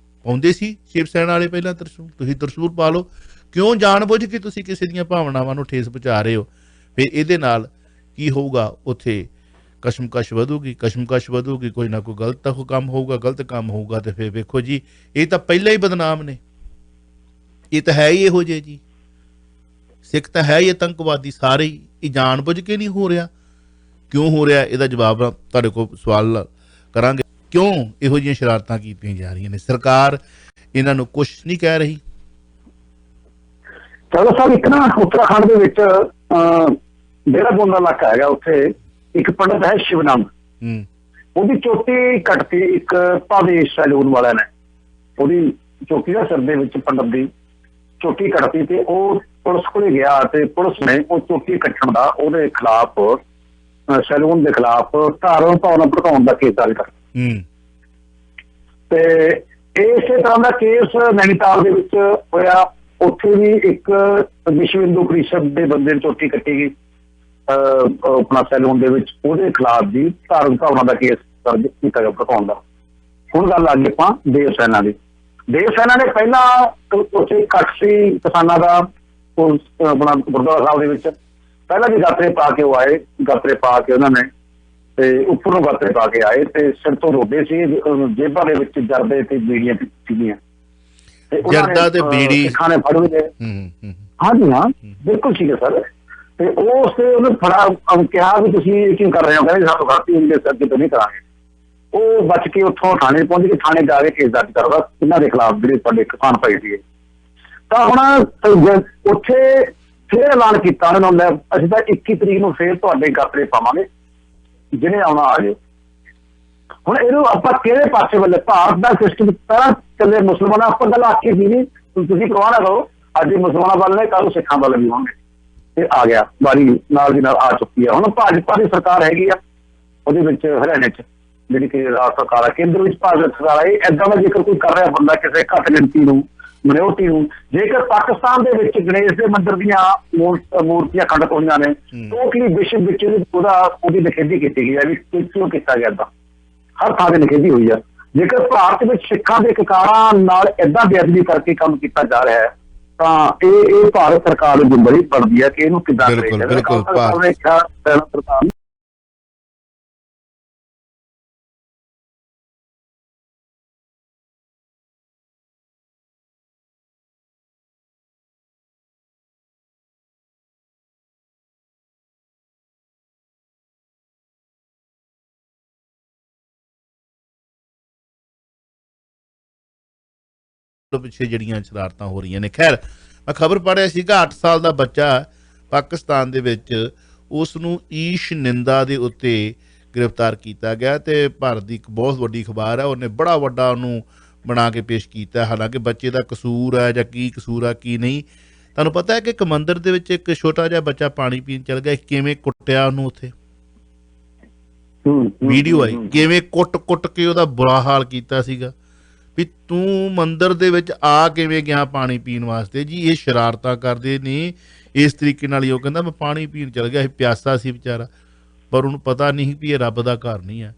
ਪਾਉਂਦੇ ਸੀ ਸ਼ਿਵ ਸੈਨਾ ਵਾਲੇ ਪਹਿਲਾਂ ਤਰਸ਼ੂਲ, ਤੁਸੀਂ ਤਰਸ਼ੂਲ ਪਾ ਲਓ। ਕਿਉਂ ਜਾਣ ਬੁੱਝ ਕੇ ਤੁਸੀਂ ਕਿਸੇ ਦੀਆਂ ਭਾਵਨਾਵਾਂ ਨੂੰ ਠੇਸ ਪਹੁੰਚਾ ਰਹੇ ਹੋ? ਫਿਰ ਇਹਦੇ ਨਾਲ ਕੀ ਹੋਊਗਾ? ਉੱਥੇ ਕਸ਼ਮਕਸ਼ ਵਧੂਗੀ, ਕੋਈ ਨਾ ਕੋਈ ਗਲਤ ਕੰਮ ਹੋਊਗਾ, ਤੇ ਫਿਰ ਵੇਖੋ ਜੀ ਇਹ ਤਾਂ ਪਹਿਲਾਂ ਹੀ ਬਦਨਾਮ ਨੇ, ਇਹ ਤਾਂ ਹੈ ਹੀ ਇਹੋ ਜਿਹੇ ਜੀ, ਸਿੱਖ ਤਾਂ ਹੈ ਹੀ ਆਤੰਕਵਾਦੀ ਸਾਰੇ ਹੀ। ਇਹ ਜਾਣ ਬੁੱਝ ਕੇ ਨਹੀਂ ਹੋ ਰਿਹਾ, ਕਿਉਂ ਹੋ ਰਿਹਾ? ਇਹਦਾ ਜਵਾਬ ਤੁਹਾਡੇ ਕੋਲ ਸਵਾਲ ਕਰਾਂਗੇ, ਕਿਉਂ ਇਹੋ ਜਿਹੀਆਂ ਸ਼ਰਾਰਤਾਂ ਕੀਤੀਆਂ ਜਾ ਰਹੀਆਂ ਨੇ? ਸਰਕਾਰ ਇਹਨਾਂ ਨੂੰ ਕੁਛ ਨਹੀਂ ਕਹਿ ਰਹੀ। ਚਲੋ ਸਾਹਿਬ, ਇੱਕ ਨਾ ਉੱਤਰਾਖੰਡ ਦੇ ਵਿੱਚ ਦੇਹਰਾਦੂਨ ਦਾ ਇਲਾਕਾ ਹੈਗਾ, ਉੱਥੇ ਇੱਕ ਪੰਡਤ ਹੈ ਸ਼ਿਵਨੰਦ, ਉਹਦੀ ਚੋਟੀ ਕੱਟਤੀ ਇੱਕ ਭਾਵੇਸ਼ ਸੈਲੂਨ ਵਾਲਿਆਂ ਨੇ, ਉਹਦੀ ਚੋਟੀ ਦਾ ਸਿਰ ਦੇ ਵਿੱਚ ਪੰਡਤ ਦੀ ਚੋਟੀ ਕੱਟਤੀ, ਤੇ ਉਹ ਪੁਲਿਸ ਕੋਲ ਗਿਆ ਤੇ ਪੁਲਿਸ ਨੇ ਉਹ ਚੋਟੀ ਕੱਟਣ ਦਾ ਉਹਦੇ ਖਿਲਾਫ, ਸੈਲੂਨ ਦੇ ਖਿਲਾਫ ਧਾਰਮਿਕ ਭਾਵਨਾ ਭੜਕਾਉਣ ਦਾ ਕੇਸ ਦਰਜ ਕਰ। ਤੇ ਇਸੇ ਤਰ੍ਹਾਂ ਦਾ ਕੇਸ ਨੈਣੀਤਾਲ ਦੇ ਵਿੱਚ ਹੋਇਆ, ਉੱਥੇ ਵੀ ਇੱਕ ਵਿਸ਼ਵ ਹਿੰਦੂ ਪ੍ਰੀਸ਼ਦ ਦੇ ਬੰਦੇ ਨੂੰ ਚੋਟੀ ਕੱਟੀ ਗਈ ਆਪਣਾ ਸੈਲੂਨ ਦੇ ਵਿੱਚ, ਉਹਦੇ ਖਿਲਾਫ ਵੀ ਧਾਰਮਿਕ ਭਾਵਨਾ ਦਾ ਕੇਸ ਦਰਜ ਕੀਤਾ ਗਿਆ ਭੜਕਾਉਣ ਦਾ। ਹੁਣ ਗੱਲ ਆ ਗਈ ਆਪਾਂ ਦੇਵ ਸੈਨਾ ਦੀ। ਦੇਵ ਸੈਨਾ ਨੇ ਪਹਿਲਾਂ ਉੱਥੇ ਇਕੱਠ ਸੀ ਕਿਸਾਨਾਂ ਦਾ ਆਪਣਾ ਗੁਰਦੁਆਰਾ ਸਾਹਿਬ ਦੇ ਵਿੱਚ, ਪਹਿਲਾਂ ਵੀ ਗਾਤਰੇ ਪਾ ਕੇ ਉਹ ਆਏ, ਗਾਤਰੇ ਪਾ ਕੇ ਉਹਨਾਂ ਨੇ ਤੇ ਉੱਪਰੋਂ ਗਾਤਰੇ ਪਾ ਕੇ ਆਏ, ਤੇ ਸਿਰ ਤੋਂ ਰੋਡੇ ਸੀ, ਜੇਬਾਂ ਦੇ ਵਿੱਚ ਜਰਦੇ ਤੇ ਬੀੜੀਆਂ ਸੀਗੀਆਂ, ਜਰਦਾ ਤੇ ਬੀੜੀ ਖਾਣੇ ਫੜ ਵੀ ਗਏ। ਹਾਂਜੀ ਹਾਂ, ਬਿਲਕੁਲ ਠੀਕ ਹੈ ਸਰ। ਤੇ ਉਹ ਉਹਨੇ ਫੜਾ ਕਿਹਾ ਵੀ ਤੁਸੀਂ ਇਹ ਕਿਉਂ ਕਰ ਰਹੇ ਹੋ? ਕਹਿੰਦੇ ਸਾਨੂੰ ਗਲਤੀ ਹੁੰਦੀ ਸਰ, ਕਿਤੇ ਨਹੀਂ ਕਰਾਂਗੇ। ਉਹ ਬਚ ਕੇ ਉੱਥੋਂ ਥਾਣੇ ਪਹੁੰਚ ਕੇ ਥਾਣੇ ਜਾ ਕੇ ਕੇਸ ਦਰਜ ਕਰਦਾ ਇਹਨਾਂ ਦੇ ਖਿਲਾਫ ਜਿਹੜੇ ਸਾਡੇ ਕਿਸਾਨ ਭਾਈ ਸੀਗੇ। ਤਾਂ ਹੁਣ ਉੱਥੇ ਫਿਰ ਐਲਾਨ ਕੀਤਾ ਉਹਨਾਂ ਨੂੰ, ਅਸੀਂ ਤਾਂ 21 ਤਰੀਕ ਨੂੰ ਫਿਰ ਤੁਹਾਡੇ ਗਾਤਰੇ ਪਾਵਾਂਗੇ, ਜਿਹਨੇ ਆਉਣਾ ਆ ਜਾਓ। ਹੁਣ ਇਹਨੂੰ ਆਪਾਂ ਕਿਹੜੇ ਪਾਸੇ ਵੱਲੇ? ਭਾਰਤ ਦਾ ਸਿਸਟਮ ਤਰ੍ਹਾਂ ਚੱਲੇ, ਮੁਸਲਮਾਨਾਂ ਆਪਾਂ ਗੱਲ ਆਖੀ ਸੀ ਨਹੀਂ, ਤੁਸੀਂ ਪਰਵਾਹ ਨਾ ਕਰੋ, ਅੱਜ ਮੁਸਲਮਾਨਾਂ ਵੱਲ ਨੇ, ਕੱਲ੍ਹ ਨੂੰ ਸਿੱਖਾਂ ਵੱਲ ਵੀ ਹੋਣਗੇ। ਇਹ ਆ ਗਿਆ, ਵਾਰੀ ਨਾਲ ਦੀ ਨਾਲ ਆ ਚੁੱਕੀ ਆ। ਹੁਣ ਭਾਜਪਾ ਦੀ ਸਰਕਾਰ ਹੈਗੀ ਆ ਉਹਦੇ ਵਿੱਚ ਹਰਿਆਣੇ 'ਚ, ਜਿਹੜੀ ਕਿ ਰਾਜ ਸਰਕਾਰ ਆ, ਕੇਂਦਰ ਵਿੱਚ ਭਾਜਪਾ ਸਰਕਾਰ ਆ। ਇਹ ਏਦਾਂ ਦਾ ਜੇਕਰ ਕੋਈ ਕਰ ਰਿਹਾ ਬੰਦਾ ਕਿਸੇ ਘੱਟ ਗਿਣਤੀ ਨੂੰ, ਮਿਨੋਰਟੀ ਨੂੰ, ਜੇਕਰ ਪਾਕਿਸਤਾਨ ਦੇ ਵਿੱਚ ਗਣੇਸ਼ ਦੇ ਮੰਦਿਰ ਦੀਆਂ ਮੂਰਤੀਆਂ ਖੰਡਿਤ ਹੋਈਆਂ ਨੇ, ਟੋਟਲੀ ਵਿਸ਼ਵ ਵਿੱਚ ਉਹਦੀ ਨਿਖੇਧੀ ਕੀਤੀ ਗਈ ਹੈ ਵੀ ਕਿਉਂ ਕੀਤਾ ਗਿਆ, ਏਦਾਂ ਹਰ ਥਾਂ ਤੇ ਨਿਖੇਧੀ ਹੋਈ ਆ। ਜੇਕਰ ਭਾਰਤ ਵਿੱਚ ਸਿੱਖਾਂ ਦੇ ਕਕਾਰਾਂ ਨਾਲ ਏਦਾਂ ਬੇਅਦਬੀ ਕਰਕੇ ਕੰਮ ਕੀਤਾ ਜਾ ਰਿਹਾ ਹੈ, ਤਾਂ ਇਹ ਭਾਰਤ ਸਰਕਾਰ ਨੂੰ ਜ਼ਿੰਮੇਵਾਰੀ ਬਣਦੀ ਹੈ ਕਿ ਇਹਨੂੰ ਕਿੱਦਾਂ ਸਰਕਾਰ ਪਿੱਛੇ ਜਿਹੜੀਆਂ ਸ਼ਰਾਰਤਾਂ ਹੋ ਰਹੀਆਂ ਨੇ। ਖੈਰ, ਮੈਂ ਖਬਰ ਪੜ੍ਹਿਆ ਸੀਗਾ 8 ਸਾਲ ਦਾ ਬੱਚਾ ਪਾਕਿਸਤਾਨ ਦੇ ਵਿੱਚ, ਉਸ ਨੂੰ ਈਸ਼ ਨਿੰਦਾ ਦੇ ਉੱਤੇ ਗ੍ਰਿਫਤਾਰ ਕੀਤਾ ਗਿਆ, ਤੇ ਭਾਰਤ ਦੀ ਇੱਕ ਬਹੁਤ ਵੱਡੀ ਅਖਬਾਰ ਹੈ, ਉਹਨੇ ਬੜਾ ਵੱਡਾ ਉਹਨੂੰ ਬਣਾ ਕੇ ਪੇਸ਼ ਕੀਤਾ। ਹਾਲਾਂਕਿ ਬੱਚੇ ਦਾ ਕਸੂਰ ਹੈ ਜਾਂ ਕੀ ਕਸੂਰ ਆ ਕੀ ਨਹੀਂ। ਤੁਹਾਨੂੰ ਪਤਾ ਹੈ ਕਿ ਇੱਕ ਮੰਦਿਰ ਦੇ ਵਿੱਚ ਇੱਕ ਛੋਟਾ ਜਿਹਾ ਬੱਚਾ ਪਾਣੀ ਪੀਣ ਚਲ ਗਿਆ, ਕਿਵੇਂ ਕੁੱਟਿਆ ਉਹਨੂੰ, ਉੱਥੇ ਵੀਡੀਓ ਆਈ, ਕਿਵੇਂ ਕੁੱਟ ਕੇ ਉਹਦਾ ਬੁਰਾ ਹਾਲ ਕੀਤਾ ਸੀਗਾ ਵੀ ਤੂੰ ਮੰਦਿਰ ਦੇ ਵਿੱਚ ਆ ਕਿਵੇਂ ਗਿਆ ਪਾਣੀ ਪੀਣ ਵਾਸਤੇ। ਜੀ ਇਹ ਸ਼ਰਾਰਤਾਂ ਕਰਦੇ ਨੇ ਇਸ ਤਰੀਕੇ ਨਾਲ ਹੀ। ਉਹ ਕਹਿੰਦਾ ਮੈਂ ਪਾਣੀ ਪੀਣ ਚਲ ਗਿਆ, ਇਹ ਪਿਆਸਾ ਸੀ ਵਿਚਾਰਾ, ਪਰ ਉਹਨੂੰ ਪਤਾ ਨਹੀਂ ਵੀ ਇਹ ਰੱਬ ਦਾ ਘਰ ਨਹੀਂ ਹੈ।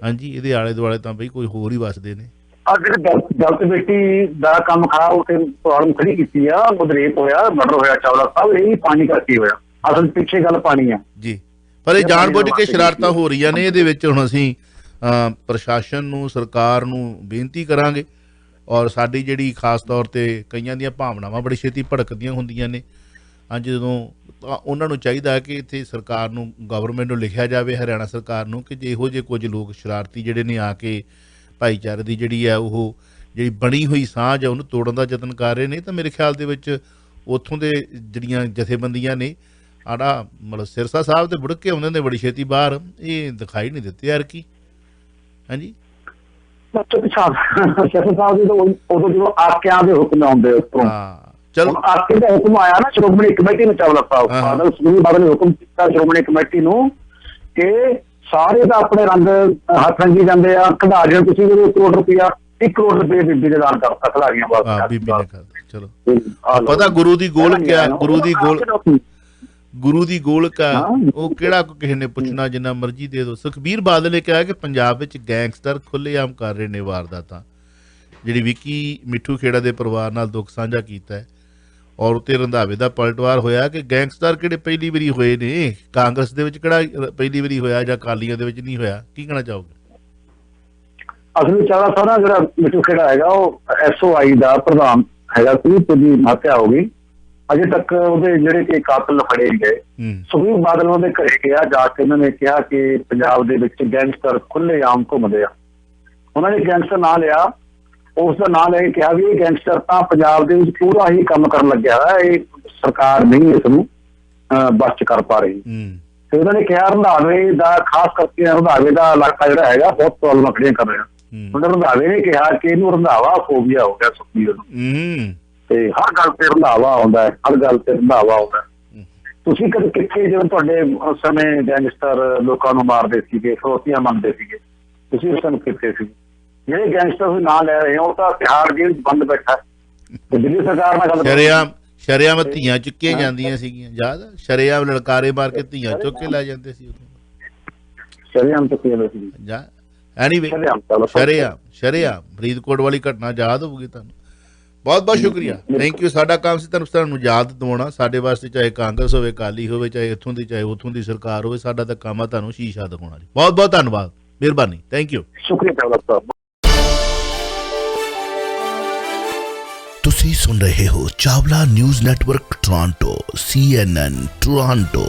ਹਾਂਜੀ, ਇਹਦੇ ਆਲੇ ਦੁਆਲੇ ਤਾਂ ਬਈ ਕੋਈ ਹੋਰ ਹੀ ਵਸਦੇ ਨੇ। ਦਲਿਤ ਬੇਟੀ ਦਾ ਕੰਮ ਖਰਾਬ ਉੱਥੇ ਪ੍ਰੋਬਲਮ ਖੜੀ ਕੀਤੀ ਆ, ਉਹਦਾ ਰੇਪ ਹੋਇਆ, ਮਰਡਰ ਹੋਇਆ ਚਾਵਲਾ ਸਾਹਿਬ, ਇਹ ਪਾਣੀ ਕਰਕੇ ਹੋਇਆ। ਅਸਲ ਪਿੱਛੇ ਗੱਲ ਪਾਣੀ ਆ ਜੀ, ਪਰ ਇਹ ਜਾਣ ਬੁੱਝ ਕੇ ਸ਼ਰਾਰਤਾਂ ਹੋ ਰਹੀਆਂ ਨੇ। ਇਹਦੇ ਵਿੱਚ ਹੁਣ ਅਸੀਂ ਪ੍ਰਸ਼ਾਸਨ ਨੂੰ, ਸਰਕਾਰ ਨੂੰ ਬੇਨਤੀ ਕਰਾਂਗੇ, ਔਰ ਸਾਡੀ ਜਿਹੜੀ ਖਾਸ ਤੌਰ 'ਤੇ ਕਈਆਂ ਦੀਆਂ ਭਾਵਨਾਵਾਂ ਬੜੀ ਛੇਤੀ ਭੜਕਦੀਆਂ ਹੁੰਦੀਆਂ ਨੇ। ਹਾਂਜੀ ਜਦੋਂ ਤਾਂ ਉਹਨਾਂ ਨੂੰ ਚਾਹੀਦਾ ਕਿ ਇੱਥੇ ਸਰਕਾਰ ਨੂੰ ਗਵਰਨਮੈਂਟ ਨੂੰ ਲਿਖਿਆ ਜਾਵੇ, ਹਰਿਆਣਾ ਸਰਕਾਰ ਨੂੰ, ਕਿ ਜੇ ਇਹੋ ਜਿਹੇ ਕੁਝ ਲੋਕ ਸ਼ਰਾਰਤੀ ਜਿਹੜੇ ਨੇ ਆ ਕੇ ਭਾਈਚਾਰੇ ਦੀ ਜਿਹੜੀ ਹੈ ਉਹ ਜਿਹੜੀ ਬਣੀ ਹੋਈ ਸਾਂਝ ਹੈ ਉਹਨੂੰ ਤੋੜਨ ਦਾ ਯਤਨ ਕਰ ਰਹੇ ਨੇ, ਤਾਂ ਮੇਰੇ ਖਿਆਲ ਦੇ ਵਿੱਚ ਉੱਥੋਂ ਦੇ ਜਿਹੜੀਆਂ ਜਥੇਬੰਦੀਆਂ ਨੇ ਆੜਾ ਮਤਲਬ ਸਿਰਸਾ ਸਾਹਿਬ ਤੇ ਬੁੜਕ ਕੇ ਆਉਂਦੇ ਨੇ ਬੜੀ ਛੇਤੀ ਬਾਹਰ, ਇਹ ਦਿਖਾਈ ਨਹੀਂ ਦਿੱਤੇ ਯਾਰ ਕੀ। ਹਾਂਜੀ ਸਾਹਿਬ ਜੀ ਉਦੋਂ ਜਦੋਂ ਆਕਿਆਂ ਦੇ ਹੁਕਮ ਆਉਂਦੇ ਉੱਪਰੋਂ, ਹਾਂ ਚਲੋ ਆਕੇ ਦਾ ਹੁਕਮ ਆਇਆ ਨਾ ਸ਼੍ਰੋਮਣੀ ਕਮੇਟੀ ਨੂੰ, ਚਾਵਲਾ ਸਾਹਿਬ ਬਾਦਲ ਸੁਖਬੀਰ ਬਾਦਲ ਨੇ ਹੁਕਮ ਕੀਤਾ ਸ਼੍ਰੋਮਣੀ ਕਮੇਟੀ ਨੂੰ ਕਿ ਸਾਰੇ ਤਾਂ ਆਪਣੇ ਰੰਗ ਹੱਥ ਰੰਗੀ ਜਾਂਦੇ ਆ, ਖਿਡਾਰੀਆਂ ਤੁਸੀਂ ਵੀ 1 ਕਰੋੜ ਰੁਪਇਆ 1 ਕਰੋੜ ਰੁਪਏ ਬੀਬੀ ਦੇ ਦਾਨ ਕਰਤਾ ਖਿਡਾਰੀਆਂ ਵਾਸਤੇ। ਬੀਬੀ ਨੇ ਕਰ ਚਲੋ ਪਤਾ ਗੁਰੂ ਦੀ ਗੋਲਕ ਆ, ਗੁਰੂ ਦੀ ਗੋਲਕ ਆ, ਉਹ ਕਿਹੜਾ ਕਿਸੇ ਨੇ ਪੁੱਛਣਾ, ਜਿੰਨਾ ਮਰਜ਼ੀ ਦੇ ਦਿਓ। ਸੁਖਬੀਰ ਬਾਦਲ ਨੇ ਕਿਹਾ ਕਿ ਪੰਜਾਬ ਵਿੱਚ ਗੈਂਗਸਟਰ ਖੁੱਲ੍ਹੇਆਮ ਕਰ ਰਹੇ ਨੇ ਵਾਰਦਾਤਾਂ, ਜਿਹੜੀ ਵਿੱਕੀ ਮਿੱਠੂ ਖੇੜਾ ਦੇ ਪਰਿਵਾਰ ਨਾਲ ਦੁੱਖ ਸਾਂਝਾ ਕੀਤਾ ਹੈ, ਔਰ ਉੱਤੇ ਰੰਧਾਵੇ ਦਾ ਪਲਟਵਾਰ ਹੋਇਆ ਕਿ ਗੈਂਗਸਟਰ ਕਿਹੜੇ ਪਹਿਲੀ ਵਾਰੀ ਹੋਏ ਨੇ, ਕਾਂਗਰਸ ਦੇ ਵਿੱਚ ਕਿਹੜਾ ਪਹਿਲੀ ਵਾਰੀ ਹੋਇਆ ਜਾਂ ਅਕਾਲੀਆਂ ਦੇ ਵਿੱਚ ਨਹੀਂ ਹੋਇਆ। ਕੀ ਕਹਿਣਾ ਚਾਹੋਗੇ? ਅਸਲੀ ਚਾਲਾ ਸਾਰਾ ਜਿਹੜਾ ਮਿੱਠੂ ਖੇੜਾ ਹੈਗਾ ਉਹ SOI ਦਾ ਪ੍ਰਧਾਨ ਹੈਗਾ ਸੀ, ਉਹਦੀ ਹੱਤਿਆ ਹੋ ਗਈ। ਅਜੇ ਤੱਕ ਉਹਦੇ ਜਿਹੜੇ ਕਿ ਕਾਤਲ ਫੜੇ ਗਏ। ਸੁਖਬੀਰ ਬਾਦਲ ਉਹਦੇ ਘਰੇ ਗਿਆ, ਜਾ ਕੇ ਉਹਨਾਂ ਨੇ ਕਿਹਾ ਕਿ ਪੰਜਾਬ ਦੇ ਵਿੱਚ ਗੈਂਗਸਟਰ ਖੁੱਲ੍ਹੇਆਮ ਘੁੰਮਦੇ ਆ। ਉਹਨਾਂ ਨੇ ਗੈਂਗਸਟਰ ਨਾਂ ਲਿਆ, ਉਸ ਦਾ ਨਾਂ ਲੈ ਕੇ ਕਿਹਾ ਵੀ ਇਹ ਗੈਂਗਸਟਰ ਤਾਂ ਪੰਜਾਬ ਦੇ ਵਿੱਚ ਪੂਰਾ ਹੀ ਕੰਮ ਕਰਨ ਲੱਗਿਆ ਹੋਇਆ, ਇਹ ਸਰਕਾਰ ਨਹੀਂ ਇਸ ਨੂੰ ਬਸ ਚ ਕਰ ਪਾ ਰਹੀ। ਤੇ ਉਹਨਾਂ ਨੇ ਕਿਹਾ ਰੰਧਾਵੇ ਦਾ, ਖਾਸ ਕਰਕੇ ਰੰਧਾਵੇ ਦਾ ਇਲਾਕਾ ਜਿਹੜਾ ਹੈਗਾ ਬਹੁਤ ਪ੍ਰੋਬਲਮ ਖੜੀਆਂ ਕਰ ਰਿਹਾ। ਹੁਣ ਰੰਧਾਵੇ ਨੇ ਕਿਹਾ ਕਿ ਇਹਨੂੰ ਰੰਧਾਵਾ ਫੋਬੀਆ ਹੋ ਗਿਆ ਸੁਖਬੀਰ ਨੂੰ, ਤੇ ਹਰ ਗੱਲ ਤੇ ਰੰਧਾਵਾ ਆਉਂਦਾ ਹੈ, ਹਰ ਗੱਲ ਤੇ ਰੰਧਾਵਾ ਆਉਂਦਾ। ਤੁਸੀਂ ਕਦੇ ਕਿੱਥੇ, ਜਿਵੇਂ ਤੁਹਾਡੇ ਉਸ ਸਮੇਂ ਗੈਂਗਸਟਰ ਲੋਕਾਂ ਨੂੰ ਮਾਰਦੇ ਸੀਗੇ, ਫਰੋਤੀਆਂ ਮੰਗਦੇ ਸੀਗੇ, ਤੁਸੀਂ ਉਸ ਸਮੇਂ ਕਿੱਥੇ ਸੀ? ਜਿਹੜੇ ਗੈਂਗਸਟਰ ਤੁਸੀਂ ਨਾਂ ਲੈ ਰਹੇ ਹੋ ਉਹ ਤਾਂ ਤਿਹਾੜ ਜੇਲ੍ਹ ਬੰਦ ਬੈਠਾ, ਤੇ ਦਿੱਲੀ ਸਰਕਾਰ ਨਾਲ ਗੱਲ ਸ਼ਰੇਆਮ ਧੀਆਂ ਚੁੱਕੀਆਂ ਜਾਂਦੀਆਂ ਸੀਗੀਆਂ, ਯਾਦ? ਸ਼ਰੇਆਮ ਲਲਕਾਰੇ ਮਾਰ ਕੇ ਧੀਆਂ ਚੁੱਕ ਕੇ ਲੈ ਜਾਂਦੇ ਸੀ ਉਦੋਂ, ਸ਼ਰੇਆਮ ਚੁੱਕੀਆਂ ਸੀ ਜਾ। ਐਨੀਵੇ ਸ਼ਰੇਆਮ ਫਰੀਦਕੋਟ ਵਾਲੀ ਘਟਨਾ ਯਾਦ ਹੋਊਗੀ ਤੁਹਾਨੂੰ। ਬਹੁਤ ਬਹੁਤ ਸ਼ੁਕਰੀਆ, ਥੈਂਕ ਯੂ। ਸਾਡਾ ਕੰਮ ਸੀ ਤੁਹਾਨੂੰ ਯਾਦ ਦਿਵਾਉਣਾ। ਸਾਡੇ ਵਾਸਤੇ ਚਾਹੇ ਕਾਂਗਰਸ ਹੋਵੇ, ਅਕਾਲੀ ਹੋਵੇ, ਚਾਹੇ ਇੱਥੋਂ ਦੀ ਚਾਹੇ ਉੱਥੋਂ ਦੀ ਸਰਕਾਰ ਹੋਵੇ, ਸਾਡਾ ਤਾਂ ਕੰਮ ਆ ਤੁਹਾਨੂੰ ਸ਼ੀਸ਼ਾ ਦਿਖਾਉਣਾ ਜੀ। ਬਹੁਤ ਬਹੁਤ ਧੰਨਵਾਦ, ਮਿਹਰਬਾਨੀ, ਥੈਂਕ ਯੂ, ਸ਼ੁਕਰੀਆ ਸਾਹਿਬ। ਤੁਸੀਂ ਸੁਣ ਰਹੇ ਹੋ Chawla news network Toronto, CNN Toronto.